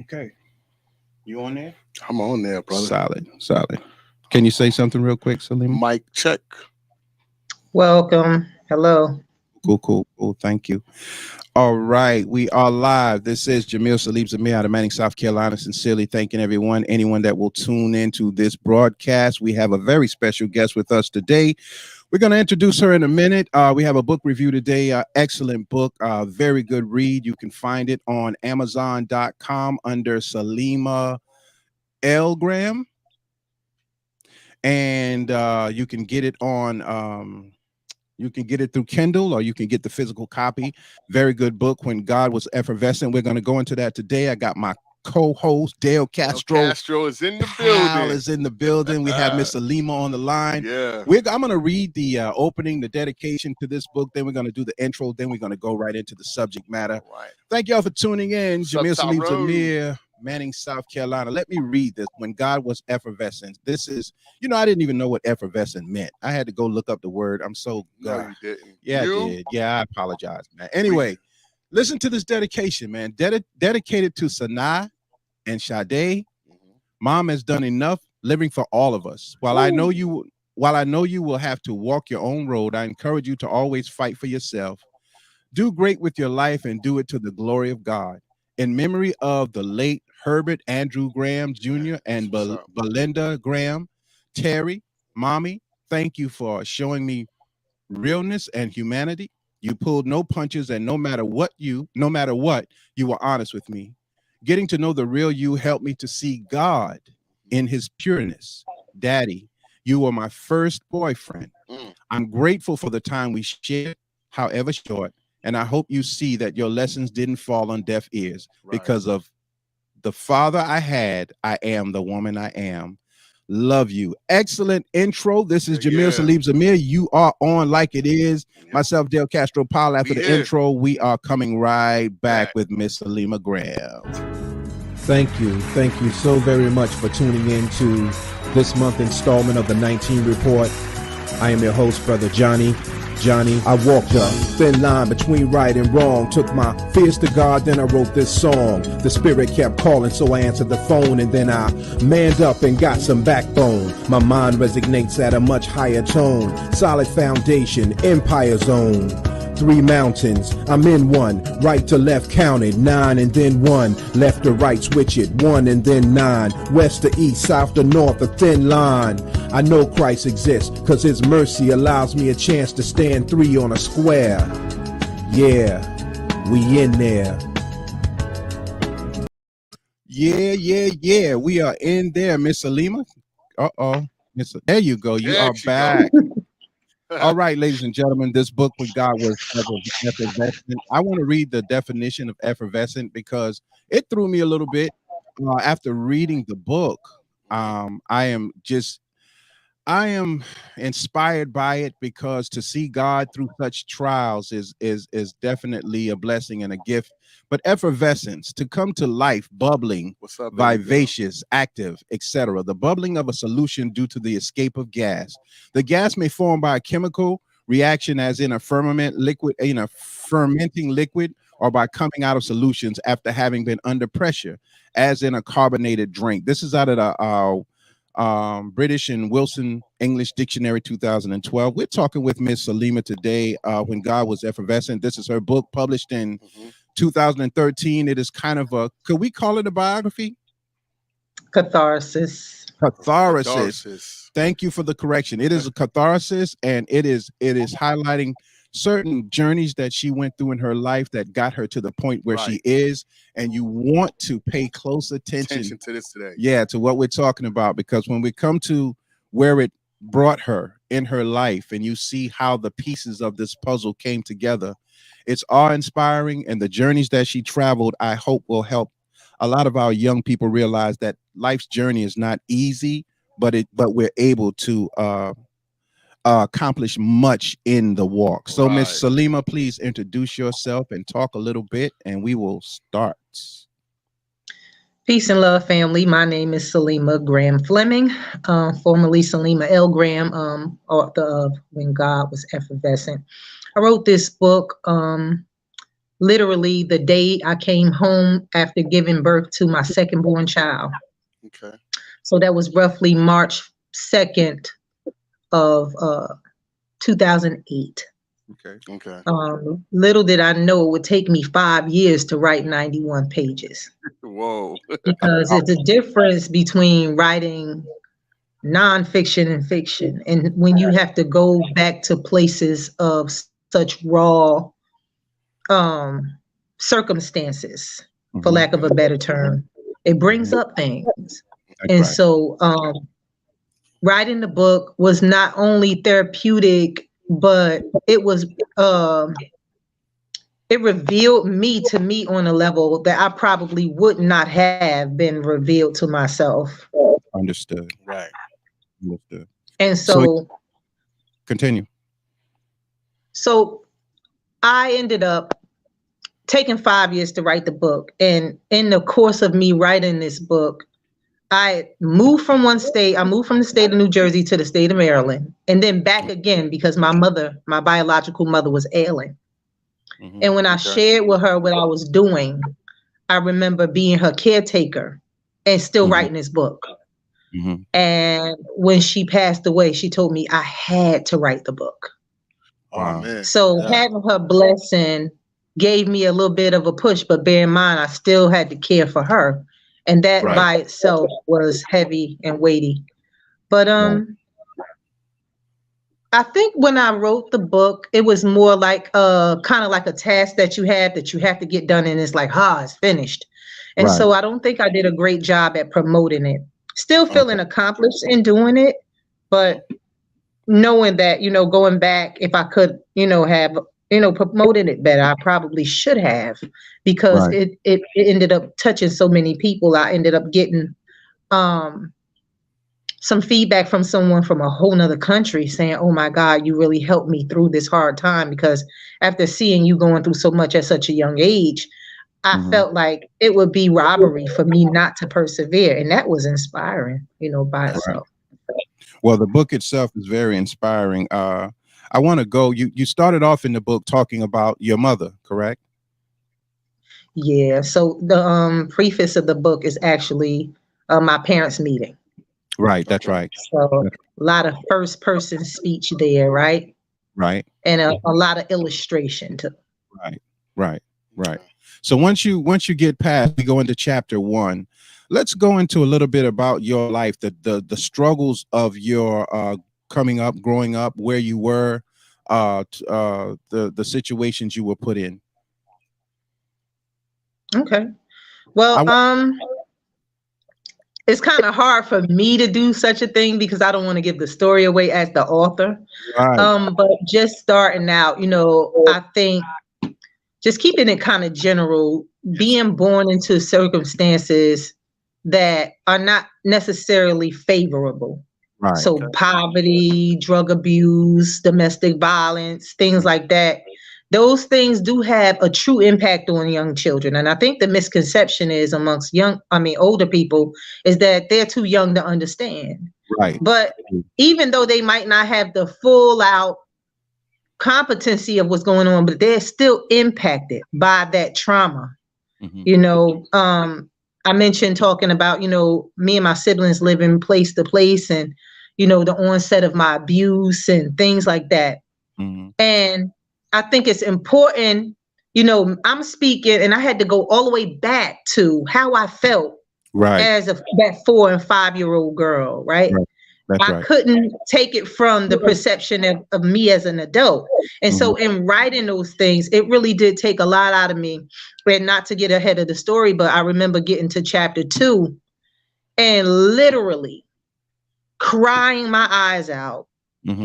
Okay. You on there? I'm on there, brother. Solid, solid. Can you say something real quick, Saleemah? Mic check. Welcome. Hello. Cool, cool, cool. Thank you. All right, we are live. This is Jamil Salib Zamir out of Manning, South Carolina. Sincerely thanking anyone that will tune into this broadcast. We have a very special guest with us today. We're going to introduce her in a minute. We have a book review today. Excellent book. Very good read. You can find it on Amazon.com under Saleemah L. Graham. And you can get it on... you can get it through Kindle or you can get the physical copy. Very good book, When God Was Effervescent. We're going to go into that today. I got my co-host, Dale Castro. Castro is in the building. Is in the building. We have Miss Saleemah on the line. Yeah. I'm going to read the opening, the dedication to this book. Then we're going to do the intro. Then we're going to go right into the subject matter. Right. Thank y'all for tuning in. Jamil Salib Tyrone? Zamir, Manning, South Carolina. Let me read this. When God Was Effervescent. This is, I didn't even know what effervescent meant. I had to go look up the word. I'm so No, you didn't. Yeah, I did. Yeah, I apologize, man. Anyway, listen to this dedication, man. Dedicated to Sanaa and Sade. Mom has done enough living for all of us. While I know you will have to walk your own road, I encourage you to always fight for yourself. Do great with your life and do it to the glory of God. In memory of the late Herbert Andrew Graham Jr. and Belinda Graham, Terry, Mommy, thank you for showing me realness and humanity. You pulled no punches, and no matter what, you were honest with me. Getting to know the real you helped me to see God in his pureness. Daddy, you were my first boyfriend. I'm grateful for the time we shared, however short, and I hope you see that your lessons didn't fall on deaf ears. Because of the father I had, I am the woman I am. Love you. Excellent intro. This is Jamil Salib Zamir. You are on like it is. Myself, Dale Castro Powell. After the intro, we are coming right back with Miss Saleemah Graham. Thank you so very much for tuning in to this month installment of the 19 Report. I am your host, Brother Johnny. I walked a thin line between right and wrong, took my fears to God, then I wrote this song. The spirit kept calling, so I answered the phone, and then I manned up and got some backbone. My mind resonates at a much higher tone, solid foundation, empire zone. 3 mountains, I'm in one, right to left counted, 9 and then 1, left to right switch it, 1 and then 9, west to east, south to north, a thin line. I know Christ exists, cause his mercy allows me a chance to stand 3 on a square. Yeah, we in there. Yeah, we are in there, Miss Saleemah. There you go, you are back. All right, ladies and gentlemen, this book with God Was Effervescent. I want to read the definition of effervescent because it threw me a little bit after reading the book. I am inspired by it because to see God through such trials is definitely a blessing and a gift. But effervescence, to come to life, bubbling, vivacious, active, etc. The bubbling of a solution due to the escape of gas. The gas may form by a chemical reaction, as in a fermenting liquid, or by coming out of solutions after having been under pressure, as in a carbonated drink. This is out of the British and Wilson English Dictionary 2012. We're talking with Miss Saleemah today. When God Was Effervescent. This is her book, published in 2013. It is kind of could we call it a biography? Catharsis. Thank you for the correction. It is a catharsis, and it is highlighting certain journeys that she went through in her life that got her to the point where she is. And you want to pay close attention to this today. Yeah, to what we're talking about, because when we come to where it brought her in her life and you see how the pieces of this puzzle came together, it's awe-inspiring. And the journeys that she traveled, I hope, will help a lot of our young people realize that life's journey is not easy, but we're able to accomplish much in the walk. So Miss Saleemah, please introduce yourself and talk a little bit, and we will start. Peace and love, family. My name is Saleemah Graham Fleming, formerly Saleemah L. Graham, author of When God Was Effervescent. I wrote this book literally the day I came home after giving birth to my second born child. Okay. So that was roughly March 2nd of 2008. Okay. Okay. Little did I know it would take me 5 years to write 91 pages, Whoa. because it's a difference between writing nonfiction and fiction. And when you have to go back to places of such raw circumstances, for lack of a better term, it brings up things. That's And right. so writing the book was not only therapeutic, but it was it revealed me to me on a level that I probably would not have been revealed to myself. Understood. Right. Understood. And So so continue. so I ended up taking 5 years to write the book. And in the course of me writing this book, I moved from one state. I moved from the state of New Jersey to the state of Maryland, and then back again because my mother, my biological mother, was ailing. And when I shared with her what I was doing, I remember being her caretaker and still writing this book. And when she passed away, she told me I had to write the book. Oh man. So having her blessing gave me a little bit of a push, but bear in mind, I still had to care for her. And that by itself was heavy and weighty. But I think when I wrote the book, it was more like kind of like a task that you have to get done, and it's like, it's finished. And so I don't think I did a great job at promoting it. Still feeling accomplished in doing it, but knowing that, going back, if I could, have, promoted it better, I probably should have, because it ended up touching so many people. I ended up getting some feedback from someone from a whole nother country saying, oh my God, you really helped me through this hard time, because after seeing you going through so much at such a young age, I felt like it would be robbery for me not to persevere. And that was inspiring, by itself. Well, the book itself is very inspiring. I want to go, you started off in the book talking about your mother, correct? Yeah. So the preface of the book is actually my parents' meeting. Right. That's right. So a lot of first person speech there, right? Right. And a lot of illustration too. Right. So once you get past, we go into chapter 1. Let's go into a little bit about your life, the struggles of your coming up, growing up, where you were, the situations you were put in. Okay. Well, it's kind of hard for me to do such a thing because I don't want to give the story away as the author. But just starting out, I think just keeping it kind of general, being born into circumstances that are not necessarily favorable. Right. So poverty, drug abuse, domestic violence, things like that. Those things do have a true impact on young children. And I think the misconception is amongst older people, is that they're too young to understand. Right. But even though they might not have the full out competency of what's going on, but they're still impacted by that trauma. I mentioned talking about, me and my siblings living place to place, and, the onset of my abuse and things like that. And I think it's important, I'm speaking, and I had to go all the way back to how I felt as that 4 and 5-year-old girl, right? I couldn't take it from the perception of me as an adult. And so in writing those things, it really did take a lot out of me. And not to get ahead of the story, but I remember getting to chapter 2 and literally crying my eyes out.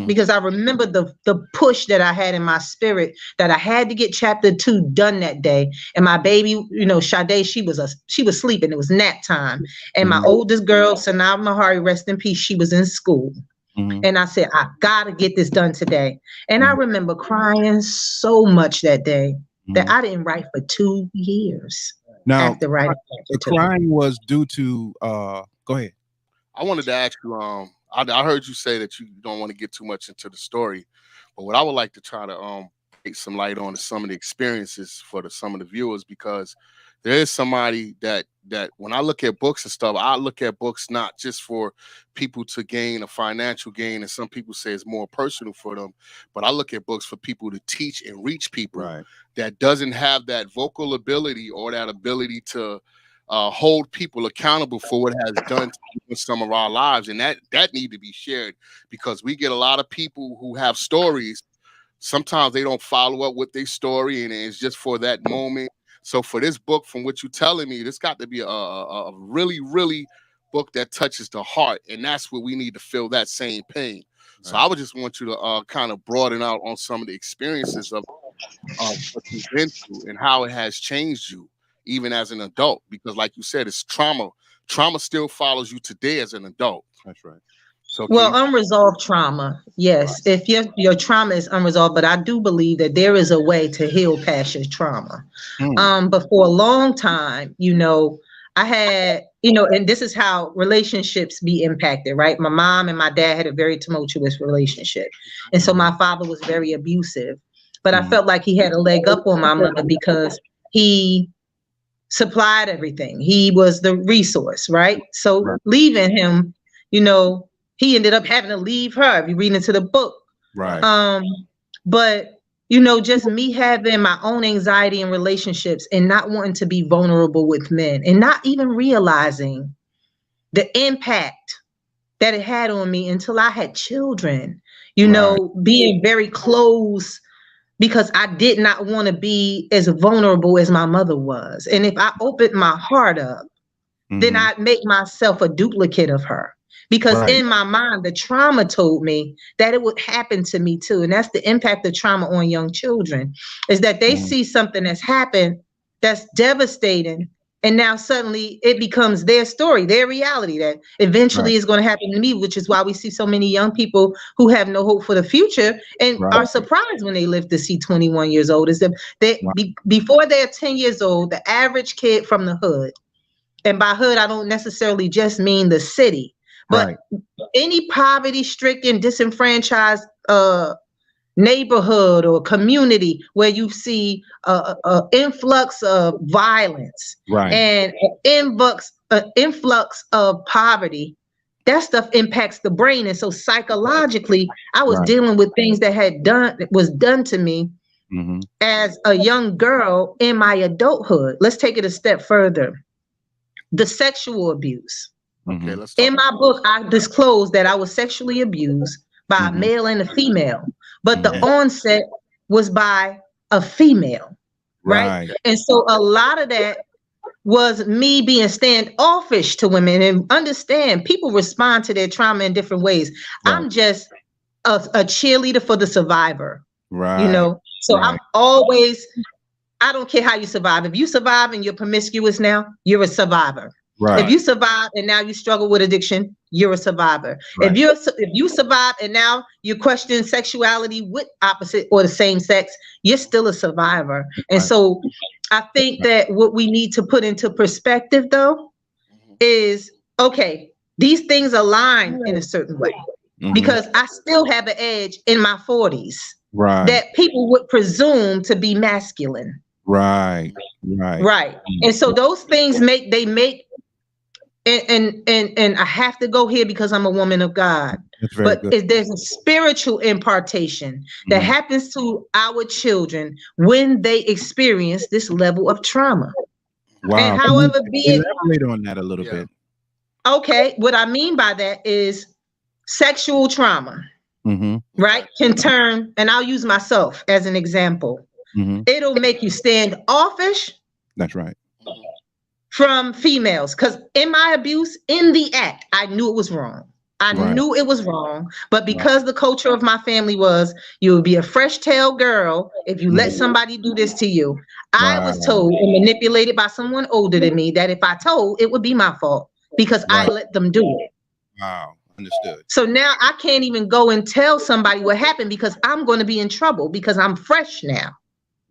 Because I remember the push that I had in my spirit that I had to get chapter 2 done that day. And my baby, Sade, she was sleeping. It was nap time. And my oldest girl, Saleemah Mahari, rest in peace, she was in school. And I said, I gotta get this done today. And I remember crying so much that day that I didn't write for 2 years. Now, after writing the crying was due to go ahead. I wanted to ask you, I heard you say that you don't want to get too much into the story, but what I would like to try to some light on some of the experiences for some of the viewers, because there is somebody that when I look at books and stuff, I look at books not just for people to gain a financial gain, and some people say it's more personal for them, but I look at books for people to teach and reach people that doesn't have that vocal ability or that ability to hold people accountable for what has done to some of our lives, and that need to be shared, because we get a lot of people who have stories. Sometimes they don't follow up with their story, and it's just for that moment. So for this book, from what you're telling me, this got to be a really, really book that touches the heart, and that's what we need to feel that same pain. So I would just want you to kind of broaden out on some of the experiences of what you've been through and how it has changed you, even as an adult, because like you said, it's trauma. Trauma still follows you today as an adult. That's right. So unresolved trauma. Yes. If your trauma is unresolved, but I do believe that there is a way to heal past your trauma. But for a long time, I had, and this is how relationships be impacted, right? My mom and my dad had a very tumultuous relationship. And so my father was very abusive, but I felt like he had a leg up on my mother because he supplied everything. He was the resource, right? So leaving him, he ended up having to leave her, if you read into the book. Right. But, just me having my own anxiety in relationships and not wanting to be vulnerable with men and not even realizing the impact that it had on me until I had children, being very close, because I did not want to be as vulnerable as my mother was. And if I opened my heart up, then I'd make myself a duplicate of her. Because in my mind, the trauma told me that it would happen to me too. And that's the impact of trauma on young children, is that they see something that's happened that's devastating. And now suddenly it becomes their story, their reality, that eventually is going to happen to me, which is why we see so many young people who have no hope for the future and are surprised when they live to see 21 years old. Is that before they're 10 years old, the average kid from the hood, and by hood, I don't necessarily just mean the city, but any poverty-stricken, disenfranchised neighborhood or community where you see an influx of violence and an influx of poverty, that stuff impacts the brain. And so psychologically, I was dealing with things that was done to me as a young girl in my adulthood. Let's take it a step further. The sexual abuse. Okay, in my book, I disclosed that I was sexually abused by a male and a female, but the onset was by a female, right? And so a lot of that was me being standoffish to women. And understand, people respond to their trauma in different ways. I'm just a cheerleader for the survivor, So I'm always, I don't care how you survive. If you survive and you're promiscuous now, you're a survivor. If you survive and now you struggle with addiction, you're a survivor. If you survive and now you question sexuality with opposite or the same sex, you're still a survivor. And so I think that what we need to put into perspective, though, is, okay, these things align in a certain way, because I still have an edge in my 40s that people would presume to be masculine. Right. And so those things make and I have to go here because I'm a woman of God. But there's a spiritual impartation that happens to our children when they experience this level of trauma. And however, elaborate on that a little bit. Okay, what I mean by that is sexual trauma, right? Can turn, and I'll use myself as an example. It'll make you standoffish. That's right. From females, because in my abuse, in the act, I knew it was wrong. I knew it was wrong, but because the culture of my family was, you would be a fresh tail girl if you let somebody do this to you. I was told and manipulated by someone older than me that if I told, it would be my fault because I let them do it. Wow, understood. So now I can't even go and tell somebody what happened because I'm going to be in trouble because I'm fresh now.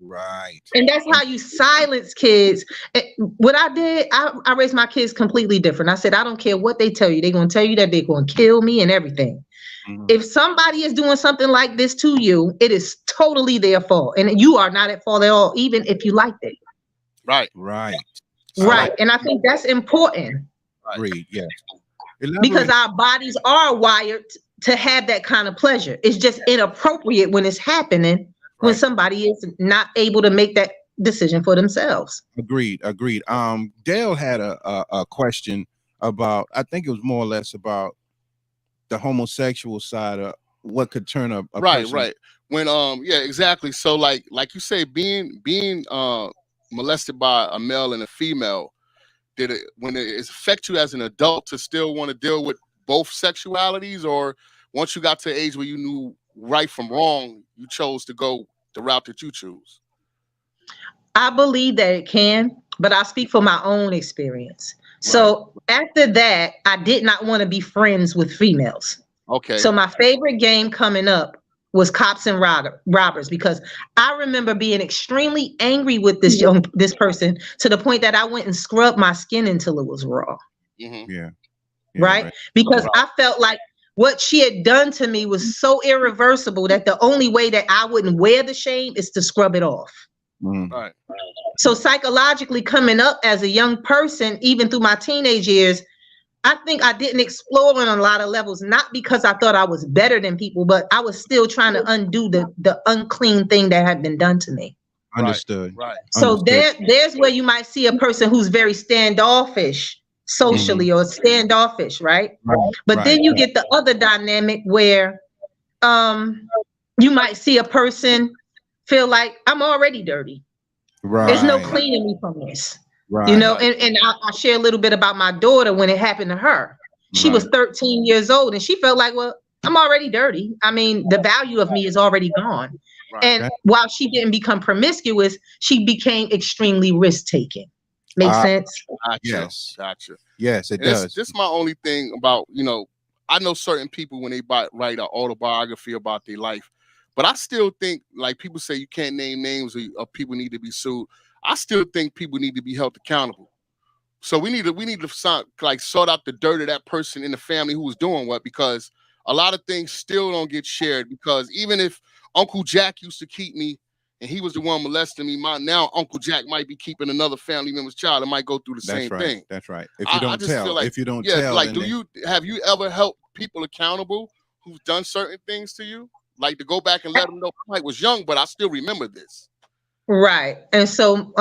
Right. And that's how you silence kids. What I did, I raised my kids completely different. I said, I don't care what they tell you. They're going to tell you that they're going to kill me and everything. If somebody is doing something like this to you, it is totally their fault. And you are not at fault at all, even if you liked it. Right. Right. Right. And I think that's important. Agreed. Yeah. Because our bodies are wired to have that kind of pleasure. It's just inappropriate when it's happening, when somebody is not able to make that decision for themselves. Agreed. Dale had a question about, I think it was more or less about the homosexual side of what could turn a person. Right. When yeah, exactly. So like you say, being molested by a male and a female, when it affect you as an adult to still want to deal with both sexualities, or once you got to the age where you knew right from wrong, you chose to go the route that you choose? I believe that it can, but I speak from my own experience. So after that, I did not want to be friends with females. Okay. So my favorite game coming up was Cops and Robbers, because I remember being extremely angry with this person to the point that I went and scrubbed my skin until it was raw. Yeah. Right? Because I felt like what she had done to me was so irreversible that the only way that I wouldn't wear the shame is to scrub it off. Right. So psychologically, coming up as a young person, even through my teenage years, I think I didn't explore on a lot of levels, not because I thought I was better than people, but I was still trying to undo the unclean thing that had been done to me. Understood. Right. So there's where you might see a person who's very standoffish socially or standoffish, right? But then you get the other dynamic where you might see a person feel like, I'm already dirty. There's no cleaning me from this. You know, and I'll share a little bit about my daughter when it happened to her. She was 13 years old and she felt like, well, I'm already dirty. I mean, the value of me is already gone. And while she didn't become promiscuous, she became extremely risk-taking. Make sense? Gotcha. Yes, it does. This is my only thing about, I know certain people when they write an autobiography about their life, but I still think, like people say you can't name names or people need to be sued. I still think people need to be held accountable. So we need to sort out the dirt of that person in the family who was doing what, because a lot of things still don't get shared, because even if Uncle Jack used to keep me and he was the one molesting me, now Uncle Jack might be keeping another family member's child. It might go through the same thing. That's right. If you don't tell, if you don't tell. Like, have you ever held people accountable who've done certain things to you? Like to go back and let them know I was young, but I still remember this. Right. And so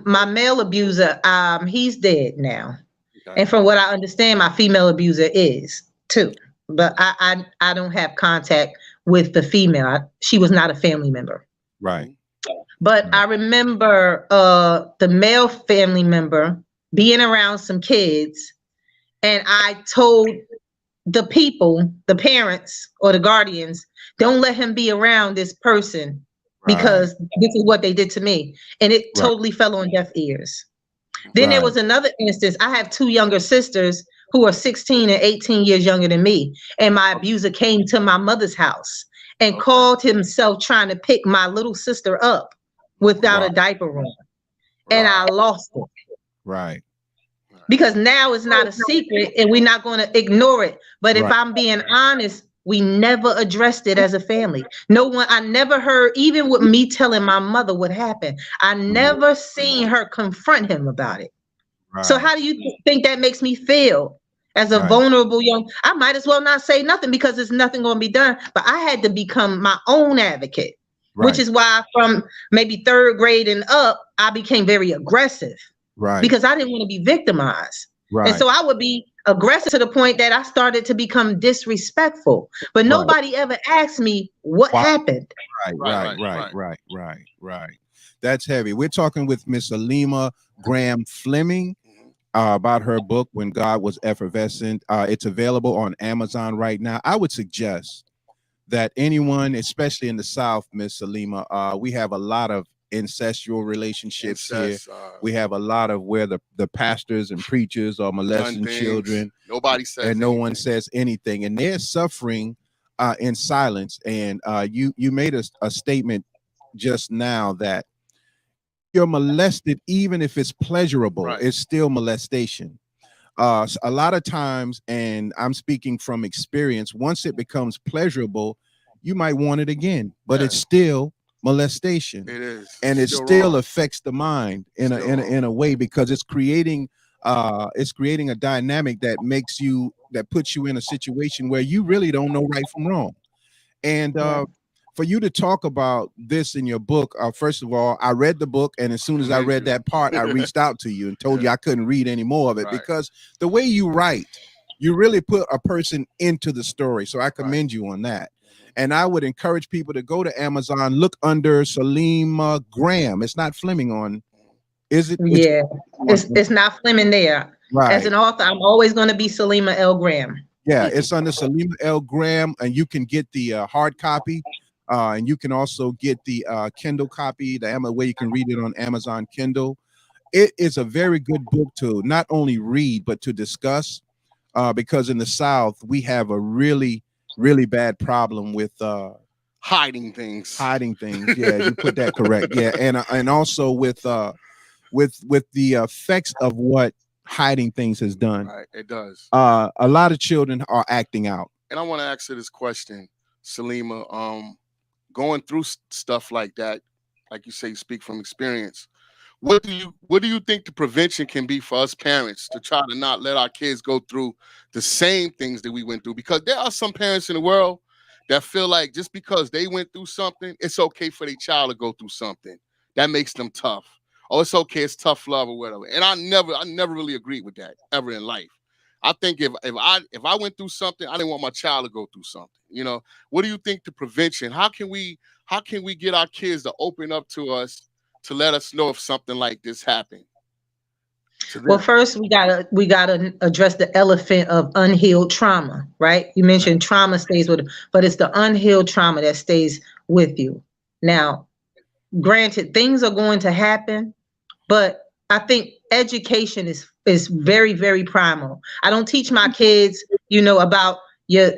my male abuser, he's dead now. Okay. And from what I understand, my female abuser is too. But I don't have contact with the female. She was not a family member. Right. But I remember the male family member being around some kids, and I told the people, the parents or the guardians, don't let him be around this person. Because this is what they did to me. And it totally fell on deaf ears. Then there was another instance. I have two younger sisters who are 16 and 18 years younger than me. And my abuser came to my mother's house and called himself trying to pick my little sister up without a diaper on. And I lost it. Right. Because now it's not a secret and we're not going to ignore it. But if I'm being honest, we never addressed it as a family. I never heard, even with me telling my mother what happened, I never seen her confront him about it. Right. So how do you think that makes me feel as a vulnerable I might as well not say nothing because there's nothing going to be done. But I had to become my own advocate, which is why from maybe third grade and up, I became very aggressive because I didn't want to be victimized. And so I would be aggressive to the point that I started to become disrespectful. But nobody ever asked me what happened. Right. That's heavy. We're talking with Miss Saleemah Graham Fleming about her book, When God Was Effervescent. It's available on Amazon right now. I would suggest that anyone, especially in the South, Miss Saleemah, we have a lot of incestual relationships here. We have a lot of where the pastors and preachers are molesting children. Nobody says and no one says anything, and they're suffering in silence. And you made a statement just now that you're molested, even if it's pleasurable, it's still molestation. A lot of times, and I'm speaking from experience, once it becomes pleasurable, you might want it again, but it's still molestation. It is, and it still affects the mind in a way, because it's creating a dynamic that puts you in a situation where you really don't know right from wrong. And for you to talk about this in your book, first of all, I read the book, and as soon as I read that part, I reached out to you and told you I couldn't read any more of it, because the way you write, you really put a person into the story. So I commend you on that. And I would encourage people to go to Amazon, look under Saleemah Graham. It's not Fleming on, is it? Yeah, it's not Fleming there. Right. As an author, I'm always going to be Saleemah L. Graham. Yeah, it's under Saleemah L. Graham, and you can get the hard copy, and you can also get the Kindle copy, the way you can read it on Amazon Kindle. It is a very good book to not only read, but to discuss, because in the South, we have a really bad problem with hiding things. Yeah, you put that correct. Yeah, and also with the effects of what hiding things has done. Right, it does. A lot of children are acting out. And I want to ask you this question, Saleemah. Going through stuff like that, like you say, you speak from experience. What do you think the prevention can be for us parents to try to not let our kids go through the same things that we went through? Because there are some parents in the world that feel like just because they went through something, it's okay for their child to go through something. That makes them tough. Oh, it's okay, it's tough love or whatever. And I never really agreed with that ever in life. I think if I went through something, I didn't want my child to go through something. You know, what do you think the prevention? How can we get our kids to open up to us, to let us know if something like this happened? Well, first we gotta address the elephant of unhealed trauma, right? You mentioned trauma stays with, but it's the unhealed trauma that stays with you. Now, granted, things are going to happen, but I think education is very, very primal. I don't teach my kids, about your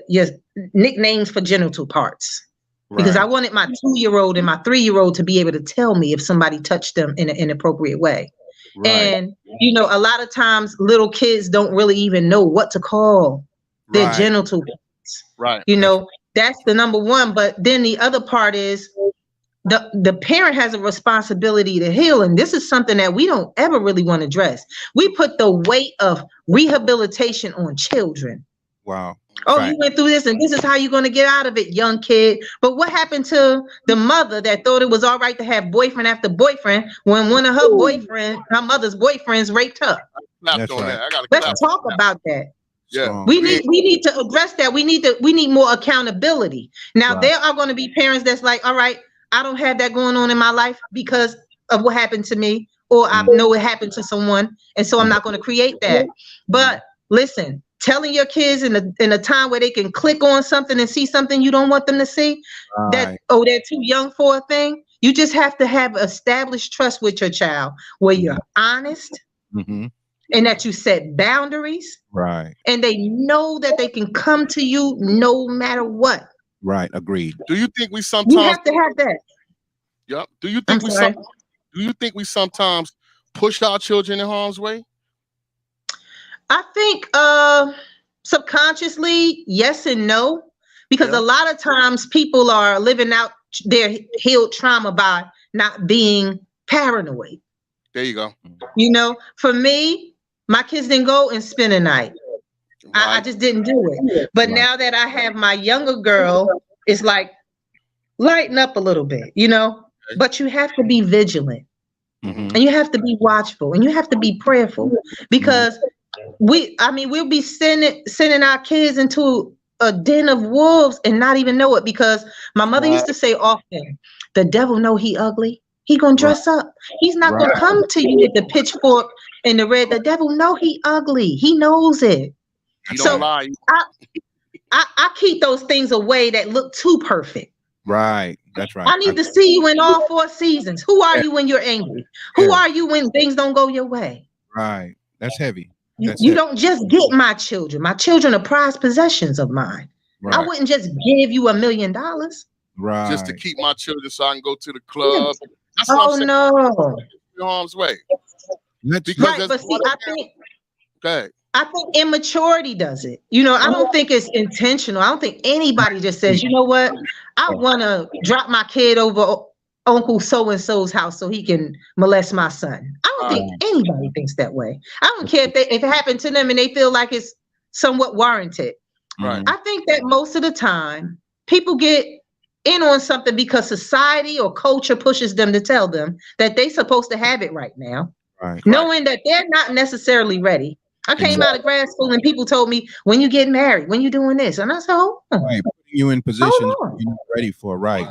nicknames for genital parts. Because I wanted my 2-year-old and my 3-year-old to be able to tell me if somebody touched them in an inappropriate way. Right. And, a lot of times little kids don't really even know what to call their genital parts. Right. That's the number one. But then the other part is the parent has a responsibility to heal. And this is something that we don't ever really want to address. We put the weight of rehabilitation on children. Wow. Oh, you went through this and this is how you're going to get out of it, young kid. But what happened to the mother that thought it was all right to have boyfriend after boyfriend when one of her mother's boyfriends raped her? That's right. Let's talk about that. Yeah. We need to address that. We need more accountability. Now, there are going to be parents that's like, all right, I don't have that going on in my life because of what happened to me, or I know it happened to someone, and so I'm not going to create that. But listen, telling your kids in a time where they can click on something and see something you don't want them to see, that they're too young for a thing. You just have to have established trust with your child where you're honest and that you set boundaries. Right. And they know that they can come to you no matter what. Right. Agreed. Do you think we sometimes you have to have that? Yep. Do you think we sometimes push our children in harm's way? I think subconsciously, yes and no, because a lot of times people are living out their healed trauma by not being paranoid. There you go. For me, my kids didn't go and spend a night. I just didn't do it. But now that I have my younger girl, it's like lighten up a little bit, but you have to be vigilant and you have to be watchful and you have to be prayerful because we'll be sending our kids into a den of wolves and not even know it, because my mother used to say often, the devil know he ugly. He gonna dress up. He's not gonna come to you with the pitchfork and the red. The devil know he ugly. He knows it. He don't lie. I keep those things away that look too perfect. Right. That's right. I need to see you in all 4 seasons. Who are you when you're angry? Who are you when things don't go your way? Right. That's heavy. You don't just get my children. My children are prized possessions of mine. Right. I wouldn't just give you $1 million. Right. Just to keep my children so I can go to the club. Yes. That's what I'm saying. No. In harm's way. But see, I think. Okay. I think immaturity does it. You know, I don't think it's intentional. I don't think anybody just says, you know what, I want to drop my kid over Uncle so-and-so's house so he can molest my son. I don't think anybody thinks that way. I don't care if it happened to them and they feel like it's somewhat warranted. Right. I think that most of the time people get in on something because society or culture pushes them to tell them that they're supposed to have it right now, knowing that they're not necessarily ready. I came out of grad school and people told me, when you get married, when you doing this, and I said, hold on. Putting you in positions you're not ready for. Right.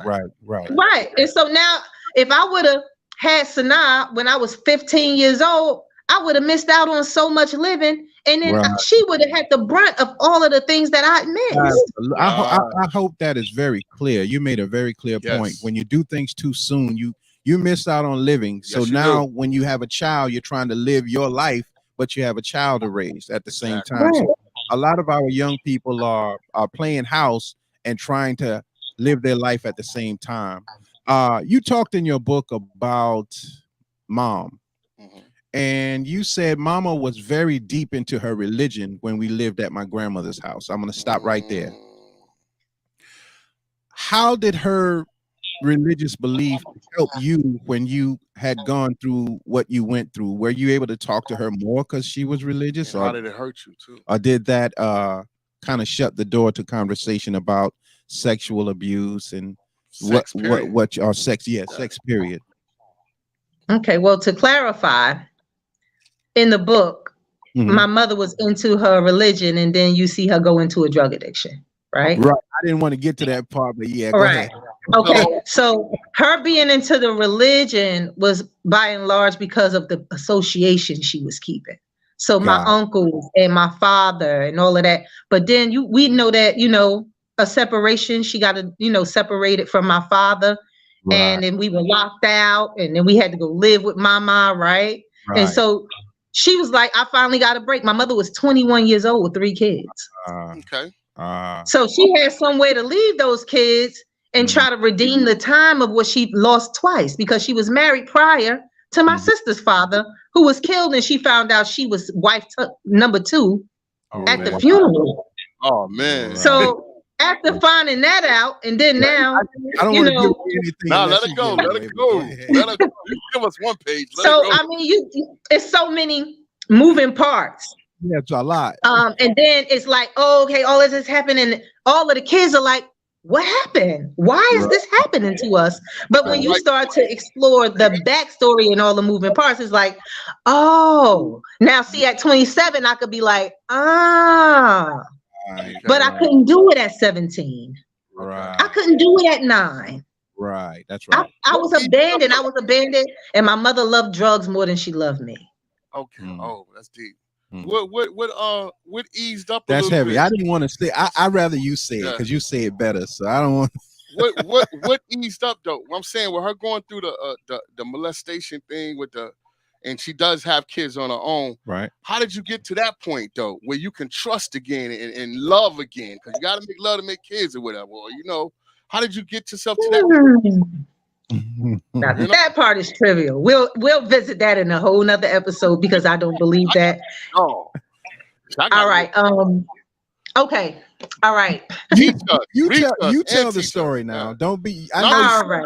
And so now, if I would have had Sanaa when I was 15 years old, I would have missed out on so much living, and then she would have had the brunt of all of the things that I missed. I hope that is very clear. You made a very clear point. When you do things too soon, you miss out on living. So now when you have a child, you're trying to live your life, but you have a child to raise at the same time. So a lot of our young people are playing house and trying to live their life at the same time. You talked in your book about mom. And you said mama was very deep into her religion when we lived at my grandmother's house. I'm going to stop right there. How did her religious belief help you when you had gone through what you went through? Were you able to talk to her more because she was religious? Or how did it hurt you too? Or did that kind of shut the door to conversation about sexual abuse and sex period? Okay, well, to clarify, in the book, my mother was into her religion, and then you see her go into a drug addiction, right? Right. I didn't want to get to that part, but yeah, go ahead. Okay, so her being into the religion was by and large because of the association she was keeping. So my uncles and my father and all of that. But then we know that, a separation, she got separated from my father. Right. And then we were locked out, and then we had to go live with mama, right? And so she was like, I finally got a break. My mother was 21 years old with 3 kids. So she had some way to leave those kids and try to redeem the time of what she lost twice, because she was married prior to my sister's father, who was killed, and she found out she was wife number 2 at the funeral. Oh, man. So after finding that out, and then now, I don't want to give anything. No, let it go. Let it go. Let it go. You give us one page. So I mean, it's so many moving parts. Yeah, it's a lot. And then it's like, oh, okay, all this is happening. All of the kids are like, what happened? Why is this happening to us? But when you start to explore the backstory and all the moving parts, it's like, oh, now see, at 27, I could be like, but I couldn't do it at 17. Right. I couldn't do it at 9. Right. That's right. I was abandoned. And my mother loved drugs more than she loved me. Okay. Oh, that's deep. What eased up? That's heavy. Bit? I didn't want to say. I'd rather you say it because you say it better. So I don't want. what eased up though? I'm saying with her going through the molestation thing and she does have kids on her own. Right. How did you get to that point though, where you can trust again and love again? Because you got to make love to make kids or whatever. Or, how did you get yourself to that point? Now, that part is trivial. We'll visit that in a whole nother episode, because I don't believe that. Oh. All right. Okay. All right. You tell the story now. Don't be. All right.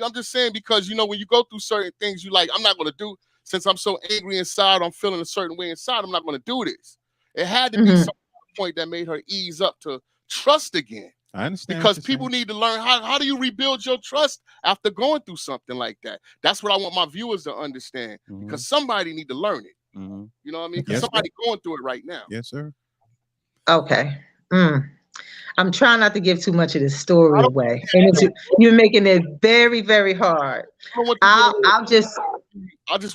I'm just saying, because when you go through certain things, you like, I'm not going to do. Since I'm so angry inside, I'm feeling a certain way inside, I'm not going to do this. It had to be some point that made her ease up to trust again. I understand. Because people need to learn how do you rebuild your trust after going through something like that. That's what I want my viewers to understand. Because somebody need to learn it. You know what I mean? Because somebody going through it right now. Yes, sir. Okay. I'm trying not to give too much of the story away. And you're making it very, very hard. I just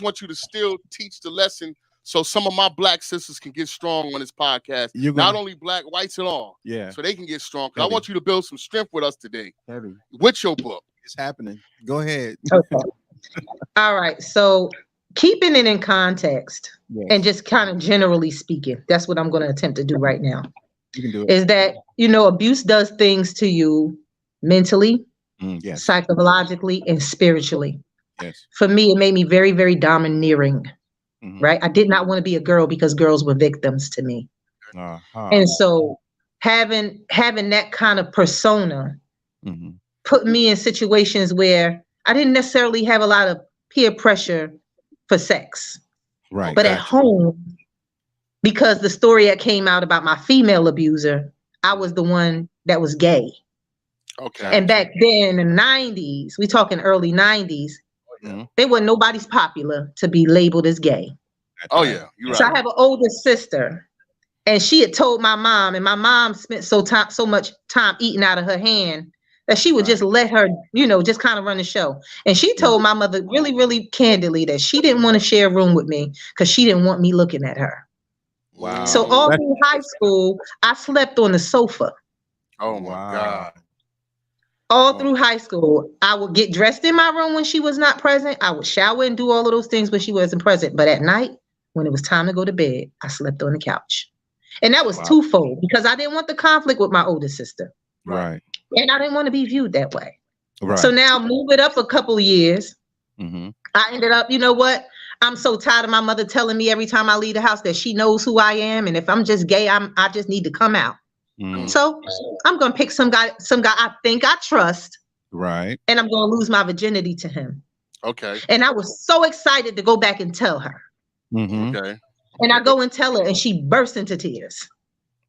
want you to still teach the lesson, so some of my black sisters can get strong on this podcast. Not only black, whites and all. Yeah. So they can get strong. I want you to build some strength with us today. Heavy. With your book. It's happening. Go ahead. Okay. All right. So keeping it in context and just kind of generally speaking, that's what I'm going to attempt to do right now. You can do it. Is that, abuse does things to you mentally, psychologically, and spiritually. Yes. For me, it made me very, very domineering. right? I did not want to be a girl because girls were victims to me. And so having that kind of persona put me in situations where I didn't necessarily have a lot of peer pressure for sex. Right. But at home, because the story that came out about my female abuser, I was the one that was gay. Okay. And back then in the 90s, we talking early 90s, there wasn't nobody's popular to be labeled as gay. Oh yeah, you're right. So I have an older sister, and she had told my mom, and my mom spent so much time eating out of her hand that she would just let her, just kind of run the show. And she told my mother really, really candidly that she didn't want to share a room with me because she didn't want me looking at her. Wow. So all through high school, I slept on the sofa. Oh my God. All through high school, I would get dressed in my room when she was not present. I would shower and do all of those things when she wasn't present. But at night, when it was time to go to bed, I slept on the couch. And that was twofold because I didn't want the conflict with my older sister. Right. And I didn't want to be viewed that way. Right. So now move it up a couple of years. I ended up, you know what? I'm so tired of my mother telling me every time I leave the house that she knows who I am. And if I'm just gay, I just need to come out. So I'm going to pick some guy I think I trust. Right. And I'm going to lose my virginity to him. Okay. And I was so excited to go back and tell her. Okay. And I go and tell her and she bursts into tears.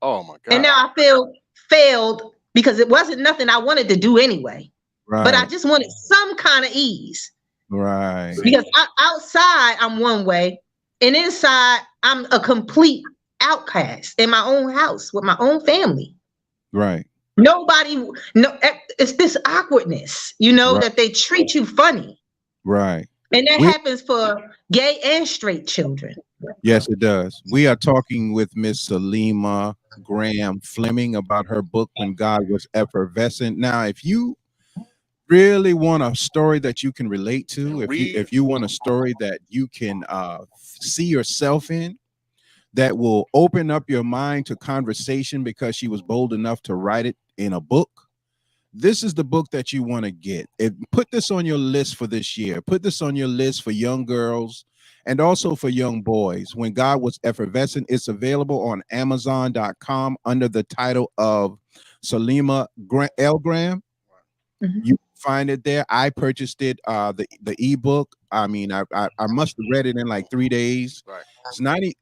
Oh my God. And now I feel failed because it wasn't nothing I wanted to do anyway. Right. But I just wanted some kind of ease. Right. Because outside I'm one way and inside I'm a complete outcast in my own house with my own family. Right. It's this awkwardness, that they treat you funny. Right. And that happens for gay and straight children. Yes, it does. We are talking with Miss Saleemah Graham Fleming about her book, When God Was Effervescent. Now, if you really want a story that you can relate to, if you want a story that you can see yourself in, that will open up your mind to conversation because she was bold enough to write it in a book, this is the book that you want to get. Put this on your list for this year. Put this on your list for young girls and also for young boys. When God Was Effervescent, it's available on Amazon.com under the title of Saleemah L. Graham. You find it there. I purchased it, the ebook. I mean, I must have read it in like 3 days. Right. It's 90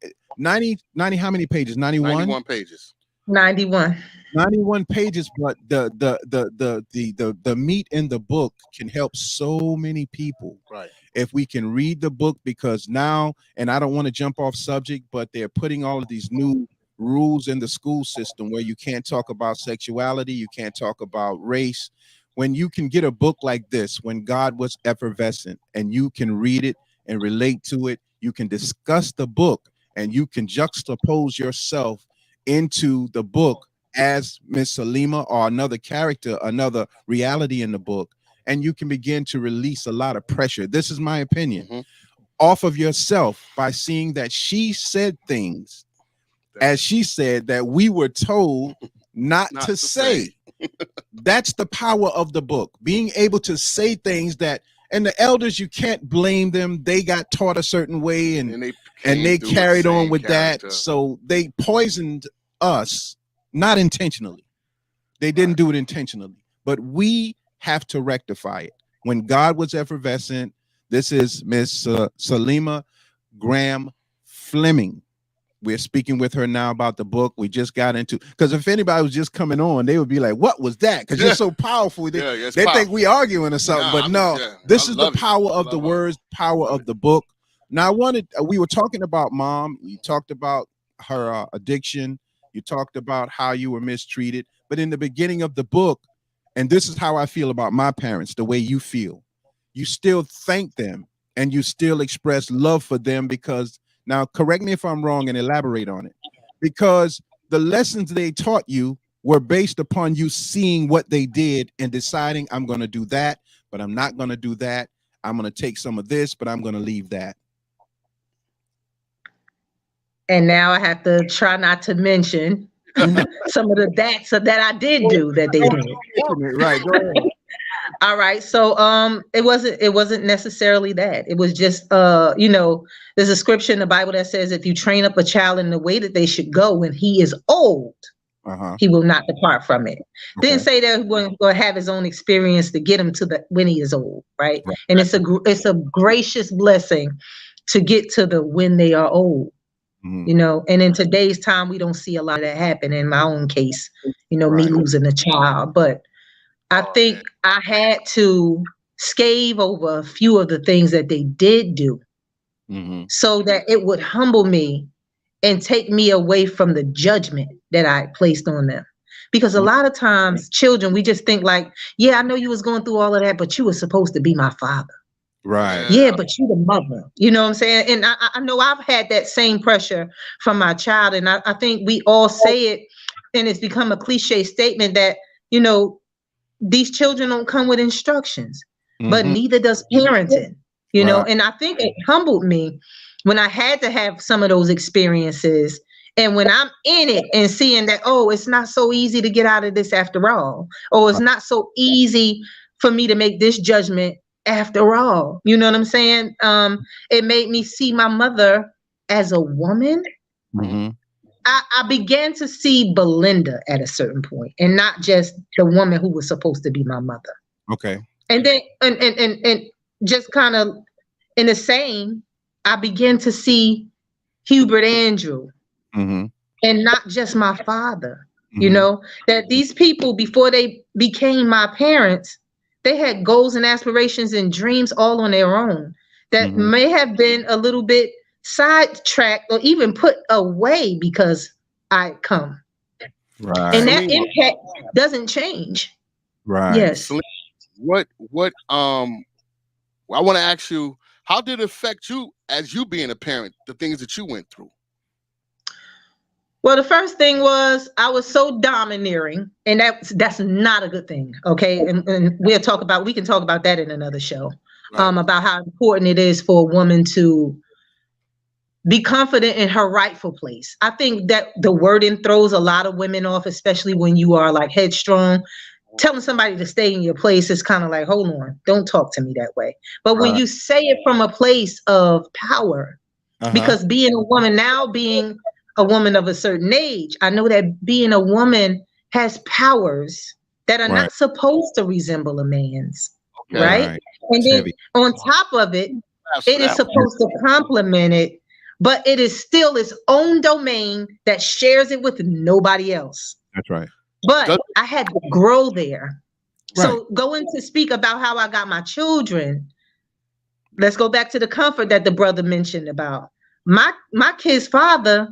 how many pages? 91? 91 pages. 91 pages, but the meat in the book can help so many people. Right. If we can read the book, because now, and I don't want to jump off subject, but they're putting all of these new rules in the school system where you can't talk about sexuality, you can't talk about race. When you can get a book like this, When God Was Effervescent, and you can read it and relate to it, you can discuss the book and you can juxtapose yourself into the book as Miss Saleemah or another character, another reality in the book, and you can begin to release a lot of pressure. This is my opinion, off of yourself by seeing that she said things, as she said, that we were told not to say. That's the power of the book, being able to say things that, and the elders, you can't blame them. They got taught a certain way and they carried on with that. So they poisoned us, not intentionally. They didn't do it intentionally, but we have to rectify it. When God Was Effervescent, this is Miss Saleemah Graham Fleming. We're speaking with her now about the book. We just got into, because if anybody was just coming on, they would be like, what was that? Because you're so powerful. They think we arguing or something, but no, this is the power of the words, power of the book. Now, we were talking about mom. You talked about her addiction. You talked about how you were mistreated. But in the beginning of the book, and this is how I feel about my parents, the way you feel, you still thank them and you still express love for them because, now correct me if I'm wrong and elaborate on it, because the lessons they taught you were based upon you seeing what they did and deciding, I'm going to do that, but I'm not going to do that. I'm going to take some of this, but I'm going to leave that. And now I have to try not to mention some of the that I did do that they did. Right. Go ahead. All right. So it wasn't necessarily that. It was just there's a scripture in the Bible that says if you train up a child in the way that they should go when he is old, he will not depart from it. Okay. Didn't say that he wasn't going to have his own experience to get him to the when he is old, right? And it's a gracious blessing to get to the when they are old. And in today's time, we don't see a lot of that happen. In my own case, me losing a child, but I think I had to scave over a few of the things that they did do so that it would humble me and take me away from the judgment that I placed on them. Because a lot of times children, we just think like, yeah, I know you was going through all of that, but you were supposed to be my father. Right. Yeah, but you the mother. You know what I'm saying? And I know I've had that same pressure from my child. And I think we all say it, and it's become a cliche statement that, these children don't come with instructions, but neither does parenting, know, and I think it humbled me when I had to have some of those experiences. And when I'm in it and seeing that, oh, it's not so easy to get out of this after all, or it's not so easy for me to make this judgment after all. You know what I'm saying? It made me see my mother as a woman. I began to see Belinda at a certain point, and not just the woman who was supposed to be my mother. Okay. And then, and just kind of in the same, I began to see Hubert Andrew, and not just my father. That these people, before they became my parents, they had goals and aspirations and dreams all on their own that may have been a little bit sidetracked or even put away because I come. Right. And that impact doesn't change. Right. Yes. What I want to ask you, how did it affect you as you being a parent, the things that you went through? Well, the first thing was I was so domineering, and that's not a good thing. Okay. And we can talk about that in another show. About how important it is for a woman to be confident in her rightful place. I think that the wording throws a lot of women off, especially when you are like headstrong. Telling somebody to stay in your place is kind of like, hold on, don't talk to me that way. But when you say it from a place of power, because being a woman of a certain age, I know that being a woman has powers that are not supposed to resemble a man's. Right? And then on top of it, it is supposed to complement it, but it is still its own domain that shares it with nobody else. That's right. But I had to grow there. Right. So going to speak about how I got my children, let's go back to the comfort that the brother mentioned about. My kid's father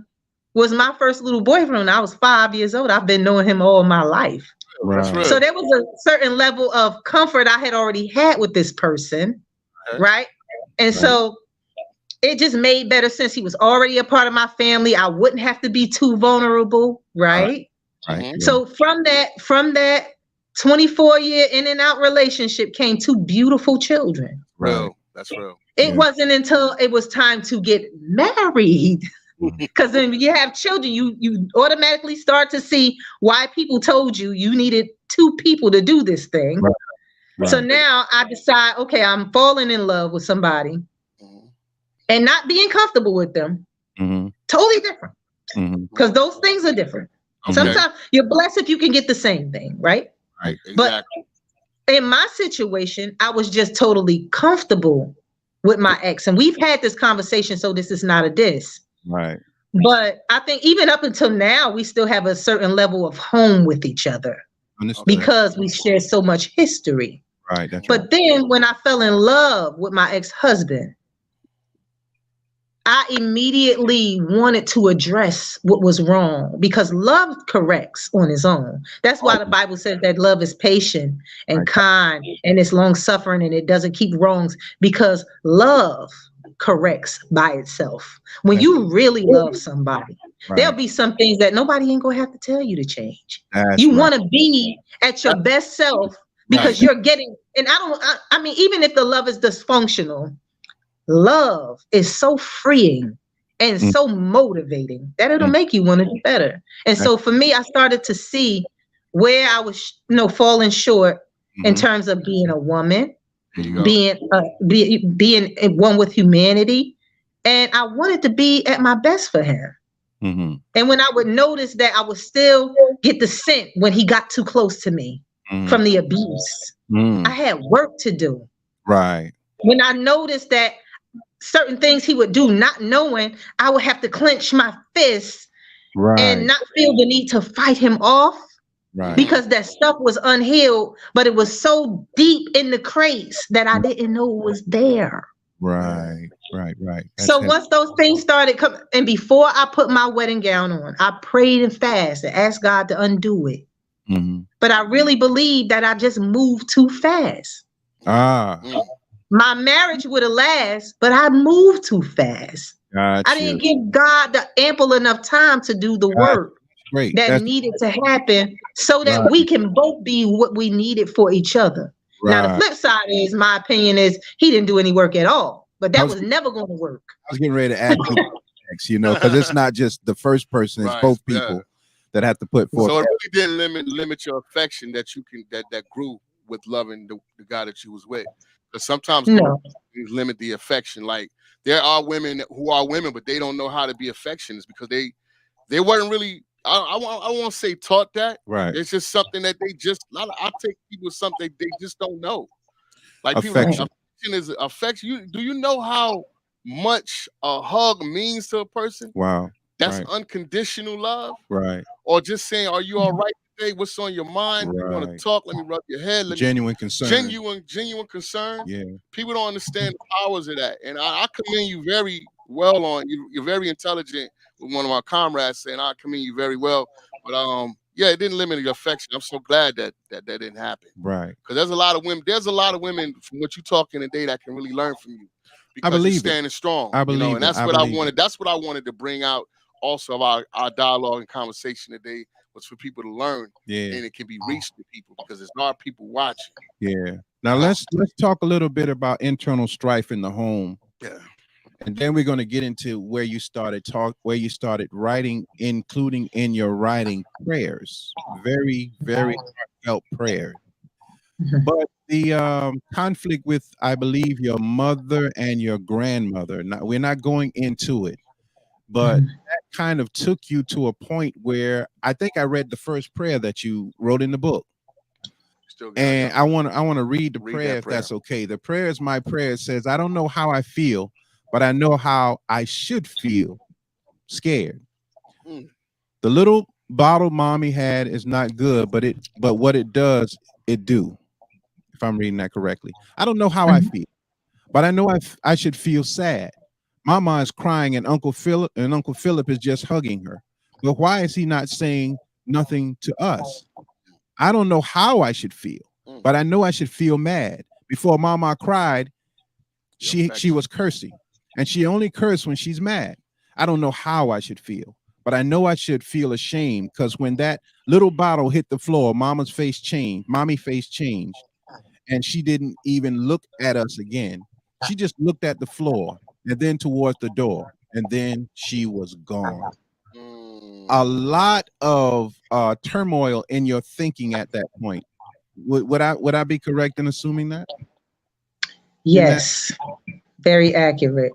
was my first little boyfriend when I was 5 years old. I've been knowing him all my life. Right. So there was a certain level of comfort I had already had with this person, right? And so it just made better sense. He was already a part of my family. I wouldn't have to be too vulnerable, right? So from that 24-year in and out relationship came 2 beautiful children. Real. That's real. It wasn't until it was time to get married. Because then when you have children, you automatically start to see why people told you needed 2 people to do this thing. Right. So now I decide, okay, I'm falling in love with somebody and not being comfortable with them. Totally different. Because those things are different. Sometimes you're blessed if you can get the same thing, right? Right. Exactly. But in my situation, I was just totally comfortable with my ex. And we've had this conversation, so this is not a diss. Right. But I think even up until now, we still have a certain level of home with each other. Because we share so much history. Right. That's but then when I fell in love with my ex-husband, I immediately wanted to address what was wrong because love corrects on its own. That's why the Bible says that love is patient and kind and it's long suffering and it doesn't keep wrongs, because love corrects by itself. When you really love somebody, there'll be some things that nobody ain't gonna have to tell you to change. You want to be at your best self because you're getting, and I mean, even if the love is dysfunctional, love is so freeing and so motivating that it'll make you want to do better. And so for me, I started to see where I was, falling short in terms of being a woman, There you go. being one with humanity. And I wanted to be at my best for him. Mm-hmm. And when I would notice that I would still get the scent when he got too close to me from the abuse, I had work to do. Right. When I noticed that certain things he would do, not knowing, I would have to clench my fists and not feel the need to fight him off. Right. Because that stuff was unhealed, but it was so deep in the crates that I didn't know it was there. Right. So once those things started coming, and before I put my wedding gown on, I prayed and fasted and asked God to undo it. Mm-hmm. But I really believe that I just moved too fast. My marriage would have lasted, but I moved too fast. I didn't give God the ample enough time to do the work that needed to happen so that we can both be what we needed for each other. Now, the flip side is, my opinion is, he didn't do any work at all, but that was never going to work. I was getting ready to add to the next, because it's not just the first person, it's both people that have to put forth. So it really didn't limit your affection that you can, that grew with loving the guy that you was with. Because sometimes you limit the affection. Like, there are women who are women, but they don't know how to be affectionate because they weren't really, I won't say taught that. Right. It's just something that they just, I take people with something they just don't know. Like, affection. People, affection is affection. Do you know how much a hug means to a person? Wow. That's unconditional love. Right. Or just saying, are you all right today? What's on your mind? You want to talk? Let me rub your head. Genuine concern. Genuine concern. Yeah. People don't understand the powers of that. And I commend you very well on, you're very intelligent with one of my comrades saying, I commend you very well. But it didn't limit your affection. I'm so glad that didn't happen. Right. Because there's a lot of women from what you're talking today that can really learn from you. Because I believe you're standing strong. I believe and that's what I wanted. That's what I wanted to bring out also of our dialogue and conversation today, was for people to learn. Yeah. And it can be reached to people because there's a lot of people watching. Yeah. Now let's talk a little bit about internal strife in the home. Yeah. And then we're going to get into where you started writing, including in your writing prayers. Very, very heartfelt prayers. But the conflict with, I believe, your mother and your grandmother, we're not going into it, but that kind of took you to a point where I think I read the first prayer that you wrote in the book. And I want to read the prayer, if that's okay. The prayer is my prayer. It says, I don't know how I feel, but I know how I should feel, scared. The little bottle mommy had is not good, but what it does, it do. If I'm reading that correctly. I don't know how I feel, but I know I should feel sad. Mama is crying and Uncle Philip is just hugging her. But why is he not saying nothing to us? I don't know how I should feel, but I know I should feel mad. Before Mama cried, she was cursing, and she only cursed when she's mad. I don't know how I should feel, but I know I should feel ashamed, because when that little bottle hit the floor, Mommy face changed, and she didn't even look at us again. She just looked at the floor and then towards the door, and then she was gone. A lot of turmoil in your thinking at that point. Would I be correct in assuming that? Yes, very accurate.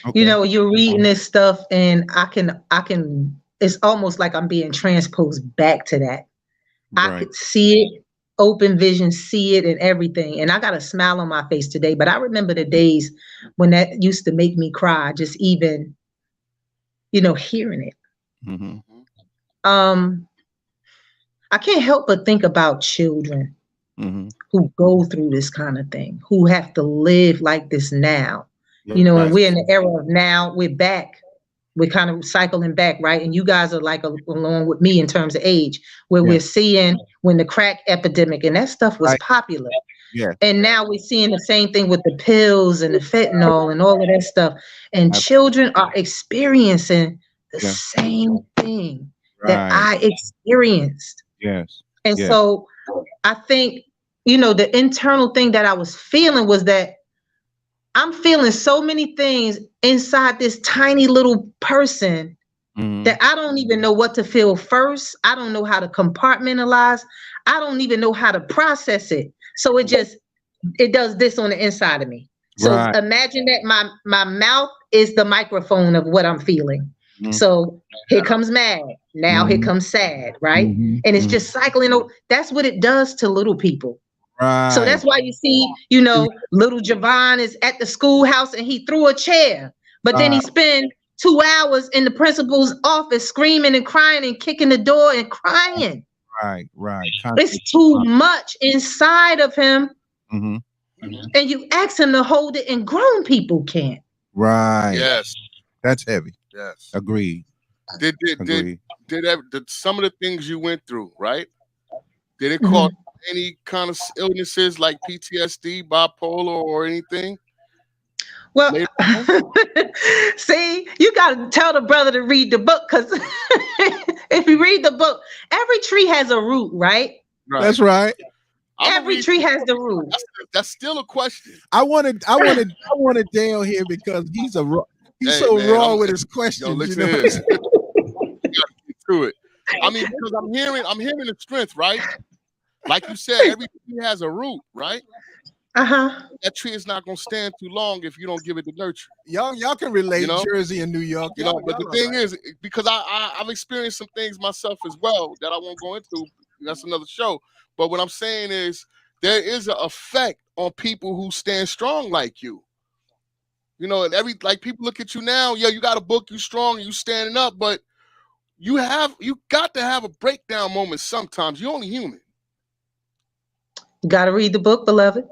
Okay. You're reading this stuff, and I can. It's almost like I'm being transposed back to that. Right. I could see it, open vision, see it, and everything. And I got a smile on my face today. But I remember the days when that used to make me cry, just even, hearing it. Mm-hmm. I can't help but think about children who go through this kind of thing, who have to live like this now. And we're in the era of now. We're back. We're kind of cycling back, right? And you guys are like along with me in terms of age, where we're seeing when the crack epidemic and that stuff was popular. Yeah. And now we're seeing the same thing with the pills and the fentanyl and all of that stuff. And children are experiencing the same thing that I experienced. Yes. And so I think, the internal thing that I was feeling was that I'm feeling so many things inside this tiny little person that I don't even know what to feel first. I don't know how to compartmentalize. I don't even know how to process it. So it does this on the inside of me. So imagine that my mouth is the microphone of what I'm feeling. So here comes mad. Now here comes sad, right? And it's just cycling. That's what it does to little people. Right. So that's why you see, little Javon is at the schoolhouse and he threw a chair, but then he spent 2 hours in the principal's office screaming and crying and kicking the door and crying. Right. It's too much inside of him. And you ask him to hold it, and grown people can't. Right. Yes. That's heavy. Yes. Agreed. Did some of the things you went through, right? Did it cause any kind of illnesses like PTSD, bipolar, or anything? Well, see, you got to tell the brother to read the book, because if you read the book, every tree has a root, right? That's right. Every tree has the root. That's still a question. I wanted Dale here because he's so raw with his questions. Yo, listen to this. You gotta get to it. I mean, because I'm hearing the strength, right? Like you said, every tree has a root, right? That tree is not gonna stand too long if you don't give it the nurture. Y'all can relate, Jersey and New York. But the thing is, because I've experienced some things myself as well that I won't go into. That's another show. But what I'm saying is, there is an effect on people who stand strong like you. And people look at you now. You got a book, you strong, you standing up, but you got to have a breakdown moment sometimes. You're only human. You got to read the book, beloved.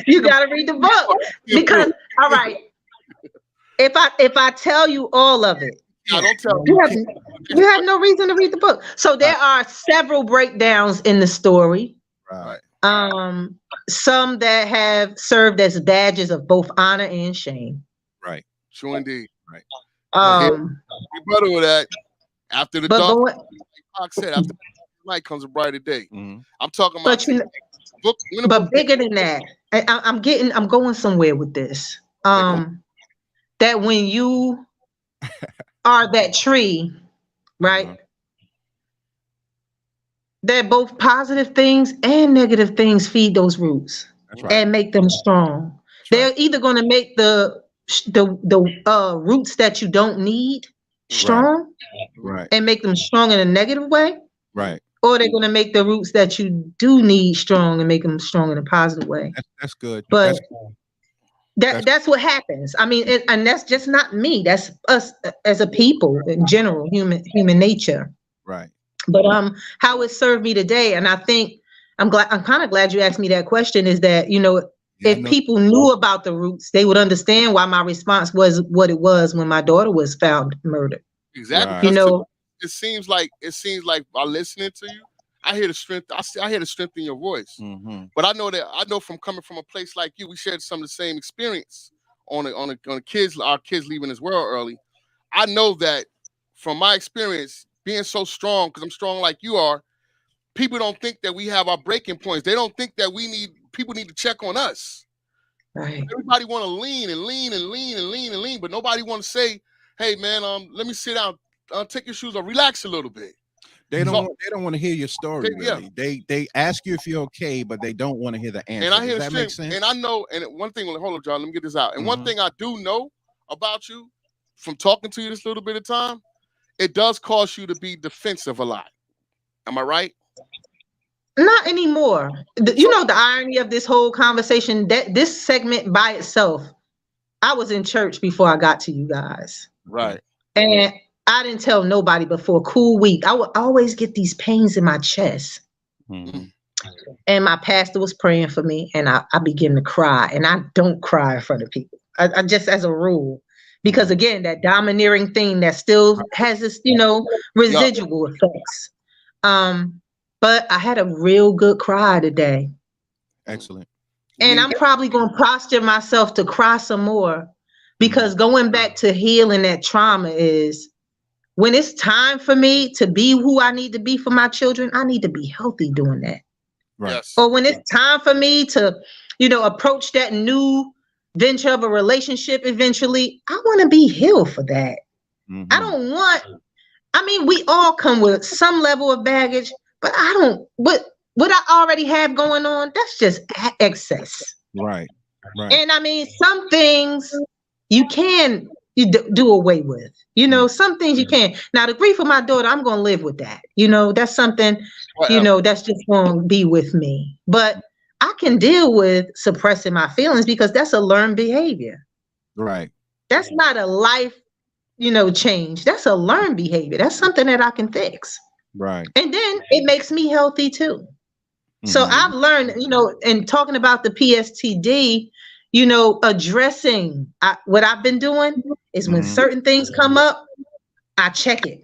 You got to read the book, because all right, if I tell you all of it, don't tell you have no reason to read the book. So there are several breakdowns in the story. Right. Some that have served as badges of both honor and shame. Right. True indeed. Right. You better with that. After the dark, like Pac said, after the night comes a brighter day. I'm talking about but bigger than that. I'm going somewhere with this. That when you are that tree, right? That both positive things and negative things feed those roots and make them strong. They're either going to make the roots that you don't need strong, and make them strong in a negative way, or they're going to make the roots that you do need strong and make them strong in a positive way. That's good. But that's what happens. I mean, and that's just not me. That's us as a people in general, human nature. Right. But how it served me today, and I think I'm kind of glad you asked me that question, is that if people knew about the roots, they would understand why my response was what it was when my daughter was found murdered. Exactly. It seems like by listening to you, I hear the strength. I hear the strength in your voice. But I know from coming from a place like you, we shared some of the same experience on our kids leaving this world early. I know that from my experience, being so strong, because I'm strong like you are, people don't think that we have our breaking points. They don't think that people need to check on us. Right. Everybody want to lean, but nobody want to say, hey man, let me sit down, take your shoes off, relax a little bit. They don't want to hear your story. Really. They ask you if you're okay, but they don't want to hear the answer. And I hear that make sense? And I know, and one thing, hold on, John, let me get this out. And one thing I do know about you from talking to you this little bit of time, it does cause you to be defensive a lot. Am I right? Not anymore. The irony of this whole conversation, that this segment by itself, I was in church before I got to you guys. Right. And I didn't tell nobody, but for a cool week, I would always get these pains in my chest. And my pastor was praying for me, and I began to cry. And I don't cry in front of people. I just, as a rule. Because again, that domineering thing that still has this, residual effects. But I had a real good cry today. Excellent. And I'm probably going to posture myself to cry some more, because going back to healing that trauma is when it's time for me to be who I need to be for my children, I need to be healthy doing that. Right. Yes. Or when it's time for me to, approach that new venture of a relationship eventually, I want to be healed for that. I don't want. I mean, we all come with some level of baggage, but I don't. What I already have going on, that's just excess. Right. And I mean, some things you can do away with. You know, some things you can. Now, the grief of my daughter, I'm going to live with that. You know, that's something, you know, that's just going to be with me. But I can deal with suppressing my feelings because that's a learned behavior. Right. That's not a life, you know, change. That's a learned behavior. That's something that I can fix. Right. And then it makes me healthy too. So I've learned, you know, and talking about the PSTD, you know, addressing what I've been doing is when certain things come up, I check it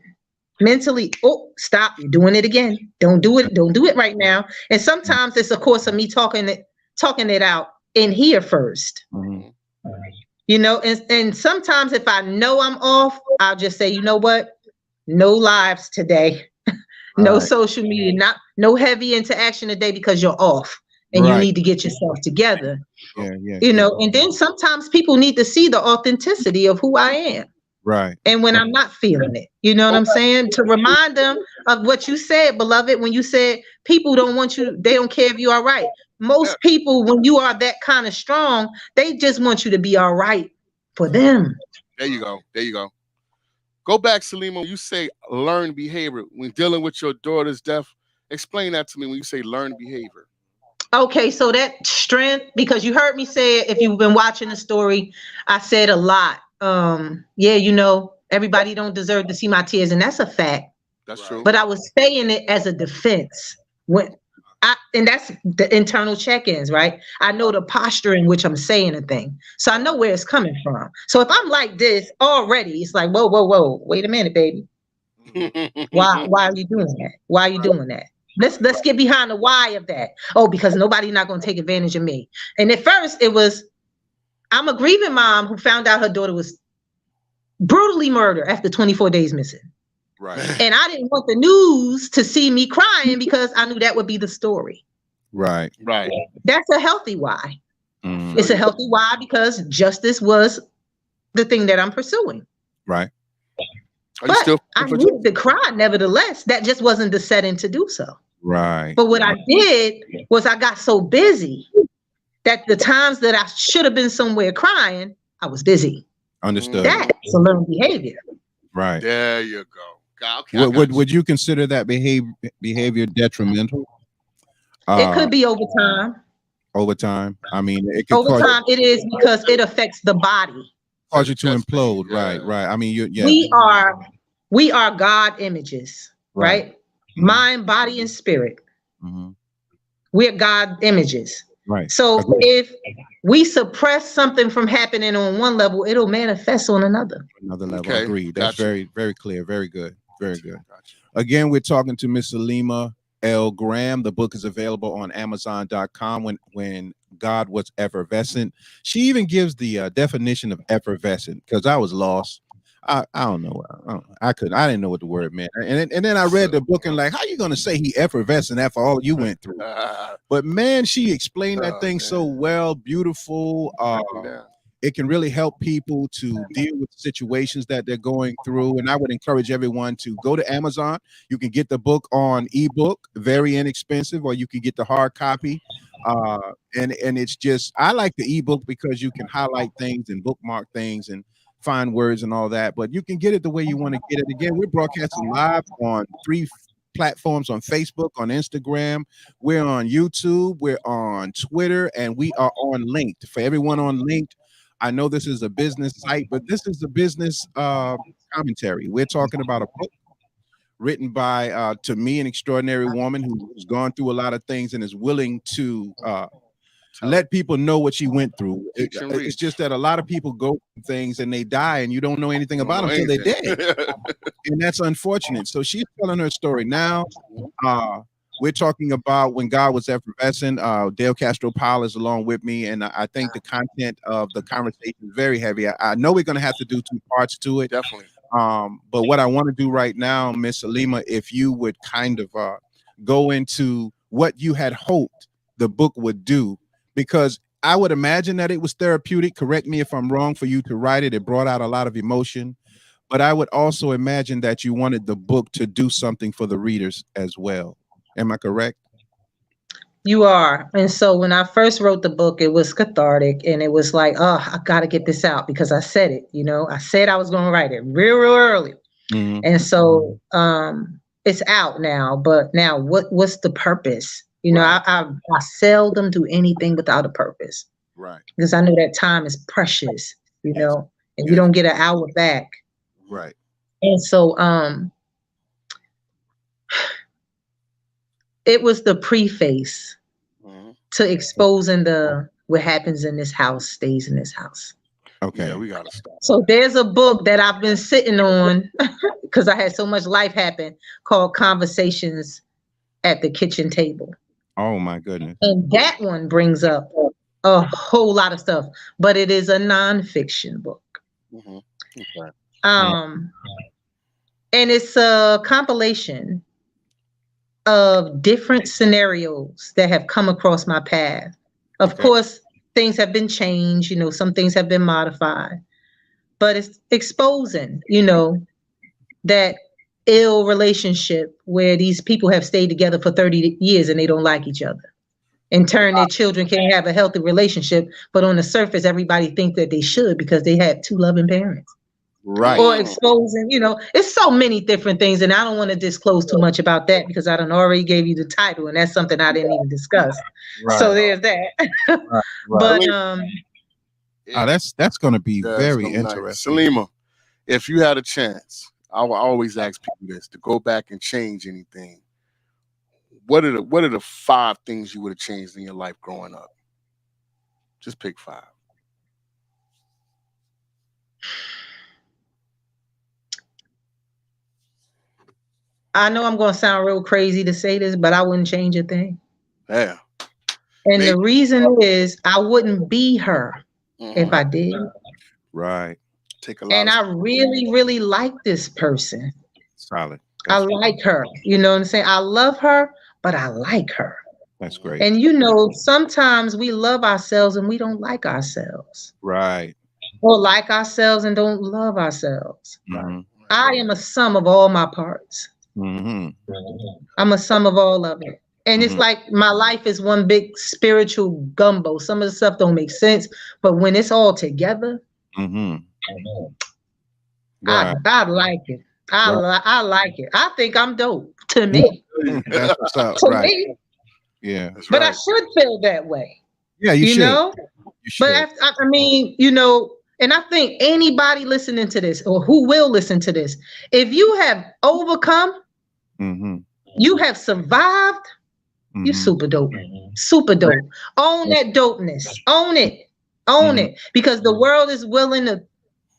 mentally. Oh, stop, you're doing it again. Don't do it. Don't do it right now. And sometimes it's a course of me talking it out in here first. You know, and sometimes if I know I'm off, I'll just say, you know what? No lives today. No social media, no heavy interaction today because you're off and you need to get yourself together. You know, and then sometimes people need to see the authenticity of who I am. Right. And when I'm not feeling it, you know what I'm saying? To remind them of what you said, beloved, when you said people don't want you, they don't care if you're all right. Most people, when you are that kind of strong, they just want you to be all right for them. There you go. There you go. Go back, Saleemah. When you say learned behavior when dealing with your daughter's death, explain that to me when you say learned behavior. Okay, so that strength, because you heard me say it, if you've been watching the story, I said a lot. Yeah, you know, everybody don't deserve to see my tears, and that's a fact. That's true. But I was saying it as a defense. And that's the internal check-ins, right? I know the posture in which I'm saying a thing. So I know where it's coming from. So if I'm like this already, it's like, whoa, wait a minute, baby. Why are you doing that? Why are you doing that? Let's get behind the why of that. Oh, because nobody's not going to take advantage of me. And at first it was, I'm a grieving mom who found out her daughter was brutally murdered after 24 days missing. Right. And I didn't want the news to see me crying because I knew that would be the story. Right. Right. That's a healthy why. It's a healthy why because justice was the thing that I'm pursuing. Right. But I needed to cry nevertheless. That just wasn't the setting to do so. Right. But what I did was I got so busy that the times that I should have been somewhere crying, I was busy. Understood. That's a learned behavior. Right. There you go. Okay, would you consider that behavior detrimental? It could be over time. Over time. I mean, it could over time. It is because it affects the body. Cause you to implode. Right. I mean, we are God images, right? Mind, body, and spirit. We're God images. Right. So if we suppress something from happening on one level, it'll manifest on another. Another level. Okay. Agreed. That's very, very clear. Very good. Very good. Again, we're talking to Miss Saleemah L. Graham. The book is available on Amazon.com. When God Was Effervescent. She even gives the definition of effervescent because I was lost. I don't know. I didn't know what the word meant. And then I read the book and like, how you gonna say he effervescent after all you went through? But man, she explained that thing so well, beautiful. It can really help people to deal with situations that they're going through. And I would encourage everyone to go to Amazon. You can get the book on ebook, very inexpensive, or you can get the hard copy. And it's just, I like the ebook because you can highlight things and bookmark things and find words and all that, but you can get it the way you want to get it. Again, we're broadcasting live on 3 platforms, on Facebook, on Instagram, we're on YouTube, we're on Twitter, and we are on Linked. For everyone on Linked, I know this is a business site, but this is a business commentary. We're talking about a book written by, to me, an extraordinary woman who's gone through a lot of things and is willing to let people know what she went through. It's just that a lot of people go through things and they die and you don't know anything about them until they're dead. And that's unfortunate. So she's telling her story now. We're talking about When God Was Effervescent. Dale Castro Powell is along with me, and I think the content of the conversation is very heavy. I know we're going to have to do 2 parts to it. Definitely. But what I want to do right now, Miss Saleemah, if you would kind of go into what you had hoped the book would do, because I would imagine that it was therapeutic. Correct me if I'm wrong, for you to write it. It brought out a lot of emotion. But I would also imagine that you wanted the book to do something for the readers as well. Am I correct? You are. And so when I first wrote the book, it was cathartic, and it was like, oh, I got to get this out because I said it, I said I was going to write it real early. Mm-hmm. And so it's out now, but now what's the purpose? Right. I seldom do anything without a purpose. Right. Because I know that time is precious, Yes. and Yes. you don't get an hour back. Right. And so it was the preface to exposing what happens in this house stays in this house. Okay. Yeah, we gotta stop. So there's a book that I've been sitting on because I had so much life happen called Conversations at the Kitchen Table. Oh my goodness. And that one brings up a whole lot of stuff, but it is a nonfiction book. Mm-hmm. Okay. And it's a compilation of different scenarios that have come across my path. Of course, things have been changed, some things have been modified, but it's exposing, that ill relationship where these people have stayed together for 30 years and they don't like each other. In turn, their children can't have a healthy relationship, but on the surface, everybody thinks that they should because they had two loving parents. Right. Or exposing, it's so many different things. And I don't want to disclose too much about that because I done already gave you the title and that's something I didn't even discuss. Right. So there's that. Right. But that's going to be very interesting. Saleemah, if you had a chance, I will always ask people this, to go back and change anything. What are the 5 things you would have changed in your life growing up? Just pick 5. I know I'm going to sound real crazy to say this, but I wouldn't change a thing. Yeah. And the reason is I wouldn't be her if I did. Right. Take a lot. And I really, really like this person. Solid. I like her. You know what I'm saying? I love her, but I like her. That's great. And sometimes we love ourselves and we don't like ourselves. Right. Or like ourselves and don't love ourselves. Mm-hmm. I am a sum of all my parts. Mm-hmm. I'm a sum of all of it. And it's like my life is one big spiritual gumbo. Some of the stuff don't make sense, but when it's all together, Right. I like it. I like it. I think I'm dope to me. That's what's up. To Right. me. Yeah. But I should feel that way. Yeah, you should. You should. But I mean, and I think anybody listening to this or who will listen to this, if you have overcome, you have survived, you're super dope. Super dope. Own that dopeness. Own it. Own it. Because the world is willing to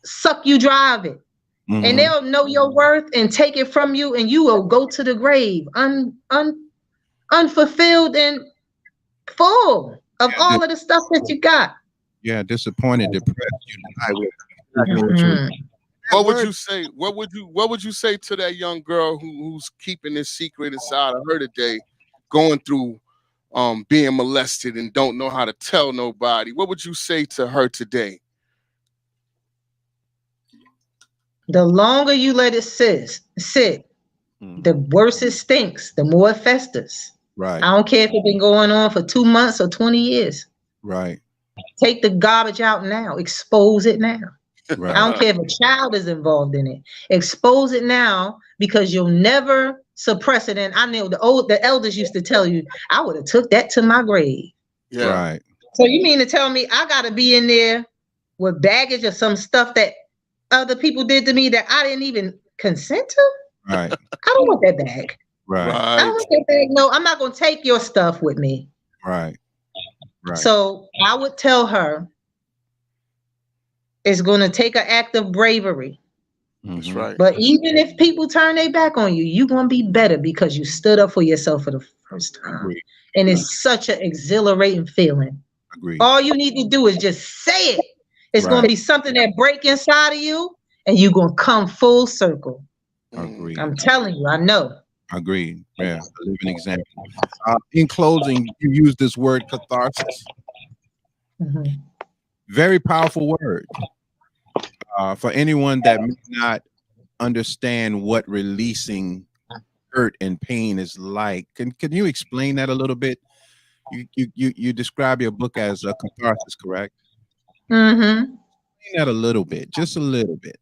suck you dry of it. And they'll know your worth and take it from you, and you will go to the grave unfulfilled and full of all of the stuff that you got. Yeah, disappointed, depressed. What would you say? What would you say to that young girl who's keeping this secret inside of her today, going through being molested and don't know how to tell nobody? What would you say to her today? The longer you let it sit, the worse it stinks, the more it festers. Right. I don't care if it's been going on for 2 months or 20 years. Right. Take the garbage out now. Expose it now. Right. I don't care if a child is involved in it. Expose it now because you'll never suppress it. And I know the elders used to tell you, I would have took that to my grave. Yeah. Right. So you mean to tell me I got to be in there with baggage or some stuff that other people did to me that I didn't even consent to? Right. I don't want that bag. Right. I don't want that bag. No, I'm not going to take your stuff with me. Right. Right. So I would tell her it's going to take an act of bravery. That's right. But even if people turn their back on you, you're going to be better because you stood up for yourself for the first time. Agreed. And it's such an exhilarating feeling. Agreed. All you need to do is just say it. It's going to be something that break inside of you and you're going to come full circle. Agreed. I'm telling you, I know. Agreed. Yeah, a living example. In closing, you use this word catharsis. Very powerful word. For anyone that may not understand what releasing hurt and pain is like. Can you explain that a little bit? You describe your book as a catharsis, correct? Mm-hmm. Explain that a little bit, just a little bit.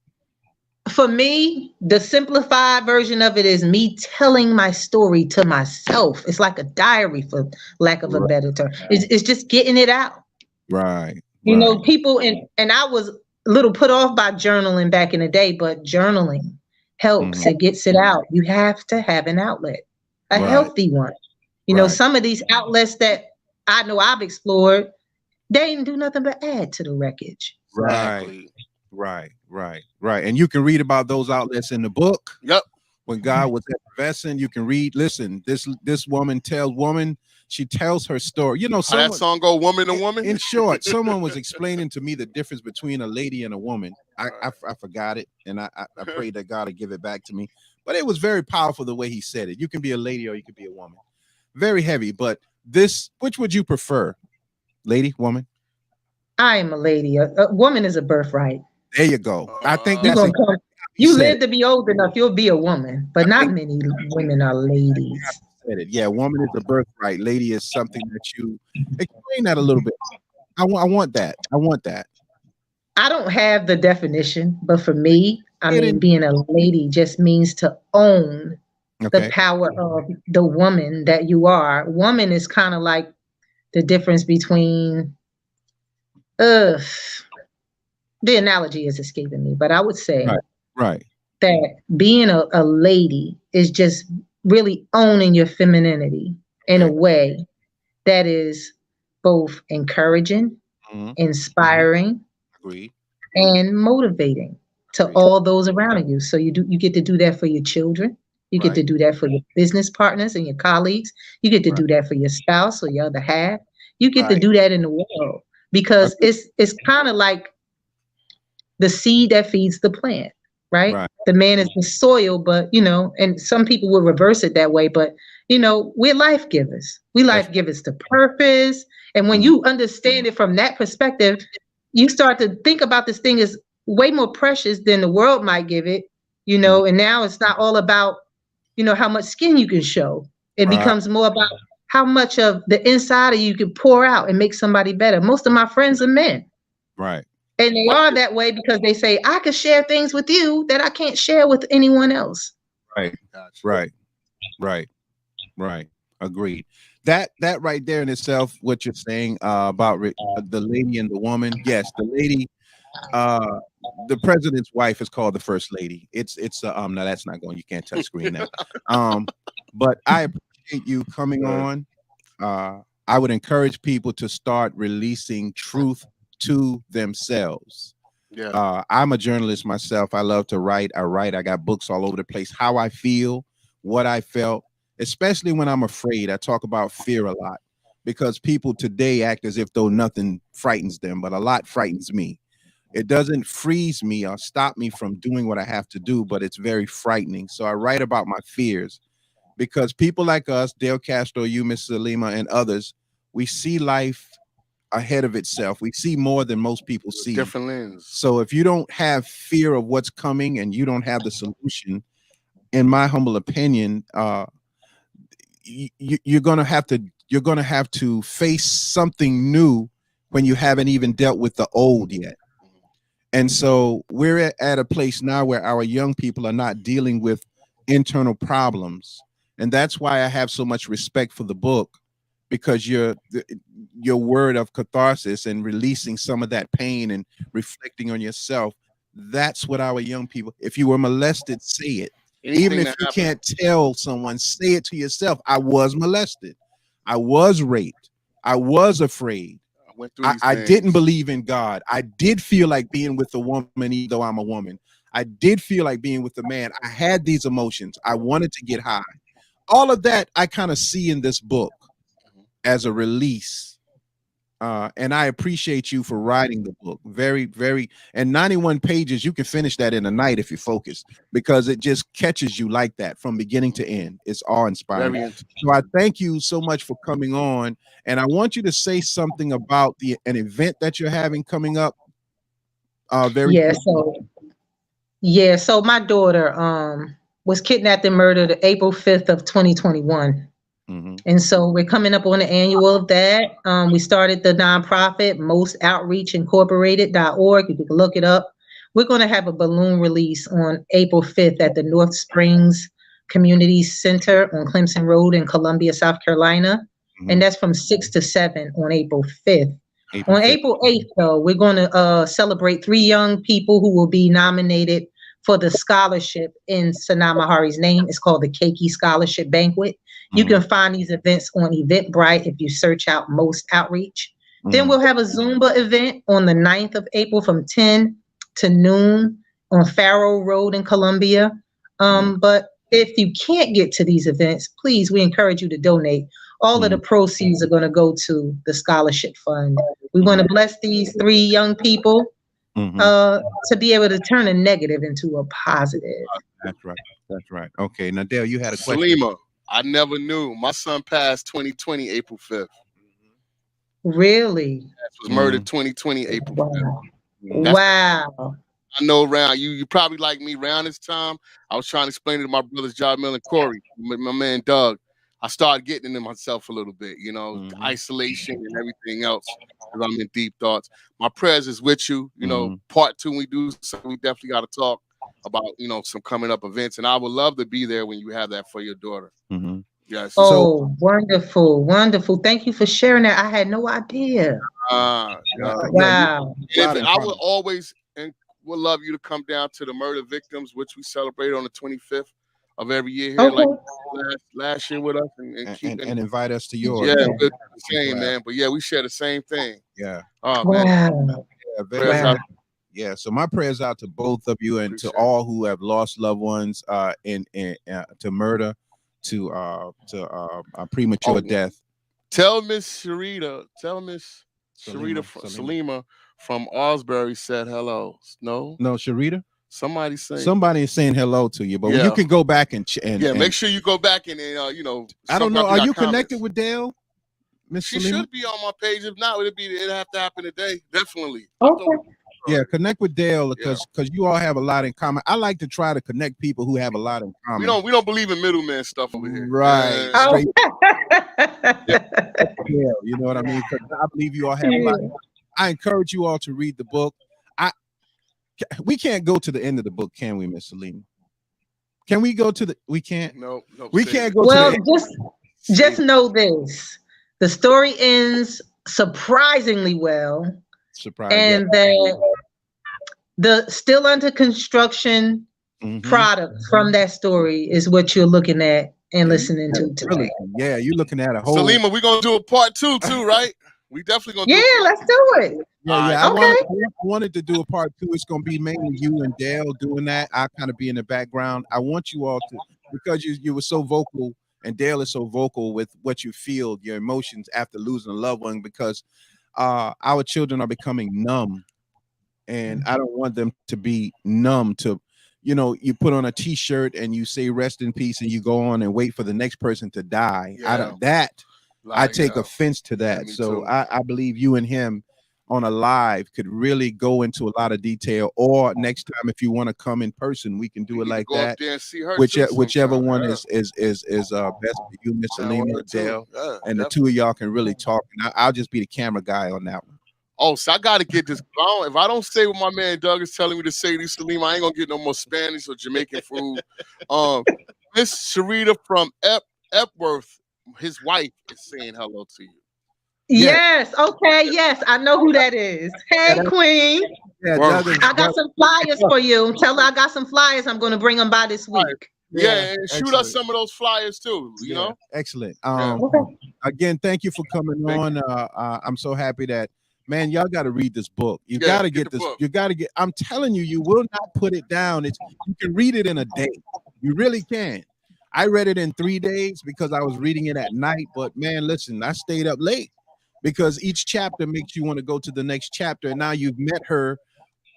For me, the simplified version of it is me telling my story to myself. It's like a diary, for lack of a Right, better term. It's just getting it out. right, You know, right, people, and I was a little put off by journaling back in the day, but journaling helps. mhm, It gets it out. You have to have an outlet, a right, healthy one. You know, right, some of these outlets that I know I've explored, they didn't do nothing but add to the wreckage. right, Exactly. right. And you can read about those outlets in the book. Yep. When God was effervescent, you can read. Listen, this woman. She tells her story. You know, How that someone. song go, woman to woman? In short, someone was explaining to me the difference between a lady and a woman. I forgot it, and I prayed that God would give it back to me. But it was very powerful the way he said it. You can be a lady or you can be a woman. Very heavy. But which would you prefer, lady, woman? I am a lady. A woman is a birthright. There you go. I think You that's gonna exactly come. how he You said live it. to be old enough, you'll be a woman, but I not think many women are ladies. he said it. Yeah, woman is a birthright. Lady is something that you explain that a little bit. I want that. I want that. I don't have the definition, but for me, I It mean, in, being a lady just means to own the okay. power of the woman that you are. Woman is kind of like the difference between, uh, the analogy is escaping me, but I would say Right. Right. that being a lady is just really owning your femininity in a Okay. way that is both encouraging, Mhm. inspiring, Agreed. and motivating to Agreed. all those around you. So you get to do that for your children. You get to Right. do that for your business partners and your colleagues. You get to Right. do that for your spouse or your other half. You get to Right. do that in the world because Agreed. it's kind of like the seed that feeds the plant, right? Right. The man is the soil, but and some people will reverse it that way, but we're life givers. We That's life givers to purpose. And when mhm. you understand it from that perspective, you start to think about this thing as way more precious than the world might give it, Mhm. and now it's not all about, how much skin you can show. It Right. becomes more about how much of the inside of you can pour out and make somebody better. Most of my friends are men. Right. And they What are is that way because they say, I could share things with you that I can't share with anyone else. Right. gotcha. Right. Right. Right. Agreed. That right there in itself, what you're saying about the lady and the woman. Yes, the lady. Uh, the president's wife is called the first lady. It's no, that's not going. You can't touch screen now. Um, but I appreciate you coming on. Uh, I would encourage people to start releasing truth to themselves. Yeah. I'm a journalist myself. I love to write. I write. I got books all over the place. How I feel, what I felt, especially when I'm afraid. I talk about fear a lot because people today act as if though nothing frightens them, but a lot frightens me. It doesn't freeze me or stop me from doing what I have to do, but it's very frightening. So I write about my fears because people like us, Dale Castro, you, Miss Saleemah, and others, we see life ahead of itself. We see more than most people see. Different lens. So if you don't have fear of what's coming and you don't have the solution, in my humble opinion, you're gonna have to face something new when you haven't even dealt with the old yet. And so we're at a place now where our young people are not dealing with internal problems. And that's why I have so much respect for the book, because your word of catharsis and releasing some of that pain and reflecting on yourself. That's what our young people, if you were molested, say it. Even Anything if that you happened. can't tell someone, say it to yourself. I was molested. I was raped. I was afraid. I went through these I didn't things. believe in God. I did feel like being with a woman, even though I'm a woman. I did feel like being with a man. I had these emotions. I wanted to get high. All of that I kind of see in this book as a release. And I appreciate you for writing the book. Very, very, and 91 pages, you can finish that in a night if you focus, because it just catches you like that from beginning to end. It's awe-inspiring. Very So I thank you so much for coming on. And I want you to say something about an event that you're having coming up very Yeah, soon. so Yeah, so my daughter was kidnapped and murdered April 5th of 2021. And so we're coming up on the annual of that. We started the nonprofit mostoutreachincorporated.org. You can look it up. We're going to have a balloon release on April 5th at the North Springs Community Center on Clemson Road in Columbia, South Carolina. And that's from 6 to 7 on April 5th. On April 8th, though, we're going to celebrate 3 young people who will be nominated for the scholarship in Sanaa Mahari's name. It's called the Keiki Scholarship Banquet. You can find these events on Eventbrite if you search out Most Outreach. Then we'll have a Zumba event on the 9th of April from 10 to noon on Farrow Road in Columbia. But if you can't get to these events, please, we encourage you to donate. All of the proceeds are going to go to the scholarship fund. We want to bless these 3 young people to be able to turn a negative into a positive. That's right. That's right. Okay. Now, Dale, you had a question. Saleemah, I never knew. My son passed 2020, April 5th. Really? Was murdered 2020, April 5th. Wow. I know around you probably like me around this time. I was trying to explain it to my brothers, John Mill and Corey, my man Doug. I started getting into myself a little bit, the isolation and everything else, because I'm in deep thoughts. My prayers is with you. Part 2, we do, so we definitely got to talk about, some coming up events. And I would love to be there when you have that for your daughter. Yes. Oh, wonderful. Wonderful. Thank you for sharing that. I had no idea. Wow. I would always and would love you to come down to the murder victims, which we celebrate on the 25th of every year here, like last year with us, and invite us to yours. Yeah, the same, man. But yeah, we share the same thing. Yeah. Oh man. Yeah, so my prayers out to both of you and to all who have lost loved ones to murder, to a premature death. Tell Miss Sharita, Saleemah from Osbury said hello. No, Sharita. Somebody is saying hello to you, but you can go back and make sure you go back and I don't know. Are you connected with Dale? Miss She should be on my page. If not, it'd have to happen today. Definitely. Okay. Yeah, connect with Dale because you all have a lot in common. I like to try to connect people who have a lot in common. We don't believe in middleman stuff over here. Right. Straight. You know what I mean? Because I believe you all have a lot. I encourage you all to read the book. We can't go to the end of the book, can we, Miss Saleemah? Can we go to the? We can't. No. We can't go. Well, just know this: the story ends surprisingly well. And that the still under construction product from that story is what you're looking at and listening to today. Yeah, you're looking at a whole. Saleemah, we're gonna do a part 2 too, right? We definitely gonna. Yeah, let's do it. Yeah. Okay. I wanted to do a part 2. It's gonna be mainly you and Dale doing that. I'll kind of be in the background. I want you all to, because you were so vocal and Dale is so vocal with what you feel, your emotions after losing a loved one, because our children are becoming numb, and I don't want them to be numb to, you put on a t-shirt and you say rest in peace and you go on and wait for the next person to die. I take offense to that. So I believe you and him on a live could really go into a lot of detail, or next time if you want to come in person, we can do it like that. Whichever one is best for you, Miss Saleemah, Dale, and the two of y'all can really talk. And I'll just be the camera guy on that one. Oh, so I got to get this. If I don't say what my man Doug is telling me to say to Saleemah, I ain't gonna get no more Spanish or Jamaican food. Miss Sharita from Epworth, his wife, is saying hello to you. Yes. Okay. Yes, I know who that is. Hey, Queen. Yeah, I got some flyers for you. Tell her I got some flyers. I'm going to bring them by this week. Yeah, and shoot us some of those flyers too. You know. Excellent. Again, thank you for coming on. I'm so happy that. Man, y'all got to read this book. You got to get this. You got to get. I'm telling you, you will not put it down. You can read it in a day. You really can. I read it in 3 days because I was reading it at night. But man, listen, I stayed up late because each chapter makes you want to go to the next chapter. And now you've met her,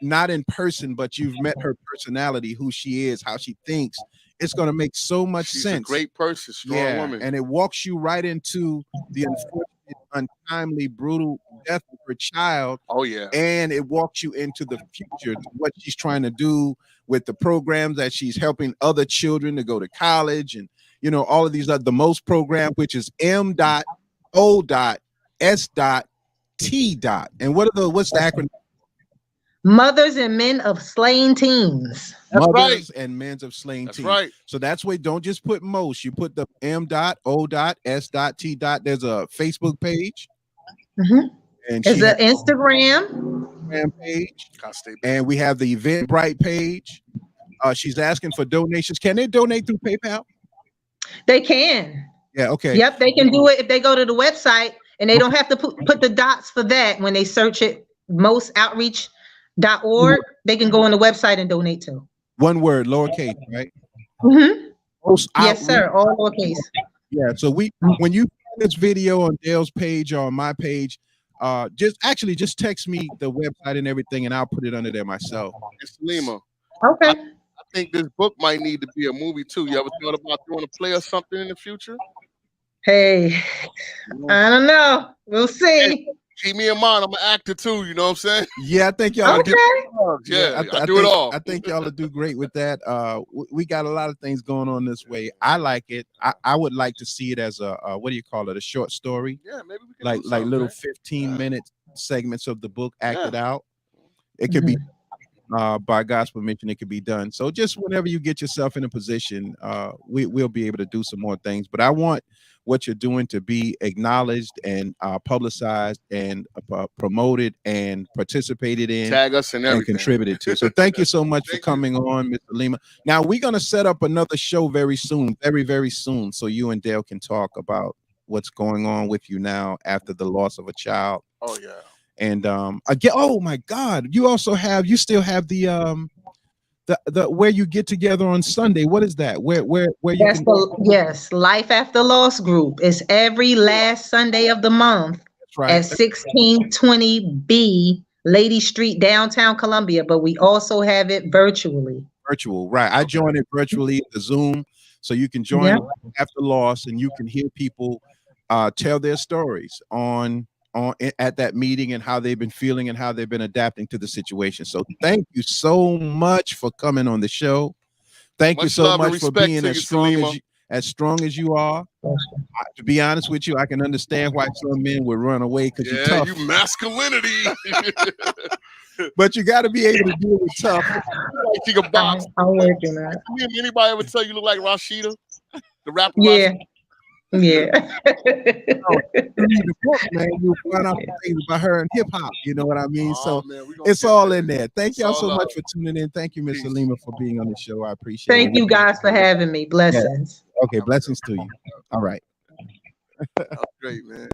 not in person, but you've met her personality, who she is, how she thinks. It's going to make so much sense. She's a great person, strong woman. And it walks you right into the unfortunate, untimely, brutal death of her child. Oh yeah. And it walks you into the future, to what she's trying to do with the programs that she's helping other children to go to college, and all of these are the most program, which is M.O.S.T. And what's the acronym? Mothers and Men of Slain Teens. That's Mothers right. and Men of Slain That's Teens. right. So that's why don't just put most, you put the M.O.S.T. There's a Facebook page. Mm-hmm. And there's an Instagram page. And we have the Eventbrite page. She's asking for donations. Can they donate through PayPal? They can. Yeah, okay. Yep, they can do it if they go to the website, and they don't have to put the dots for that when they search it, mostoutreach.org. They can go on the website and donate too. One word, lowercase, right? Mm-hmm. Most yes, outreach. sir. All lowercase. Yeah. So when you find this video on Dale's page or on my page, just text me the website and everything, and I'll put it under there myself. It's Saleemah. Okay. I think this book might need to be a movie too. You ever thought about doing a play or something in the future? Hey, I don't know. We'll see. Hey, keep me in mind. I'm an actor too. You know what I'm saying? Yeah, I think y'all. Okay. I do it all. I think y'all will do great with that. We got a lot of things going on this way. I like it. I would like to see it as a what do you call it? A short story. Yeah, maybe we can like little 15-minute segments of the book acted out. It could be by God's permission, it could be done. So just whenever you get yourself in a position, we'll be able to do some more things. But I want what you're doing to be acknowledged and publicized and promoted and participated in, tag us and contributed to. So thank you so much for coming on, Mr. Saleemah. Now we're going to set up another show very soon, very, very soon, so you and Dale can talk about what's going on with you now after the loss of a child. Oh yeah. And again, oh my God, you still have the where you get together on Sunday. What is that? Where you That's yes, Life After Loss group. It's every last Sunday of the month. That's right. At 1620B Lady Street, downtown Columbia, but we also have it virtually. Virtual, right. I join it virtually, the Zoom, so you can join After Loss and you can hear people tell their stories at that meeting and how they've been feeling and how they've been adapting to the situation. So thank you so much for coming on the show. Thank you so much for being as strong as you are. To be honest with you, I can understand why some men would run away because you're tough. You masculinity. But you got to be able to deal with tough. Like a box. I'm working on it. Anybody ever tell you look like Rashida, the rapper? Yeah. Yeah. The book, man, you'll find out things about her and hip hop. You know what I mean? So it's all in there. Thank y'all so much for tuning in. Thank you, Miss Saleemah, for being on the show. I appreciate it. Thank you guys for having me. Blessings. Yeah. Okay, blessings to you. All right. That's great, man.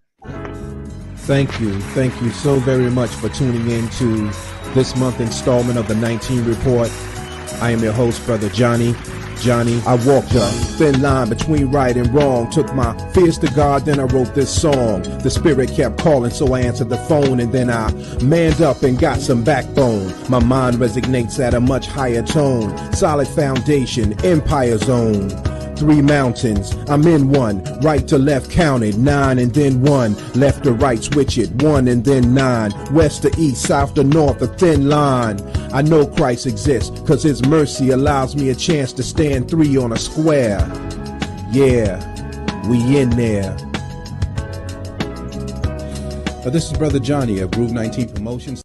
Thank you so very much for tuning in to this month installment of the 19 Report. I am your host, Brother Johnny. I walked a thin line between right and wrong, took my fears to God, then I wrote this song. The spirit kept calling, so I answered the phone, and then I manned up and got some backbone. My mind resonates at a much higher tone, solid foundation, empire zone. 3 mountains, I'm in one, right to left counted, 9 and then 1, left to right switch it, 1 and then 9, west to east, south to north, a thin line. I know Christ exists, cause his mercy allows me a chance to stand 3 on a square. Yeah, we in there. This is Brother Johnny of Groove 19 Promotions.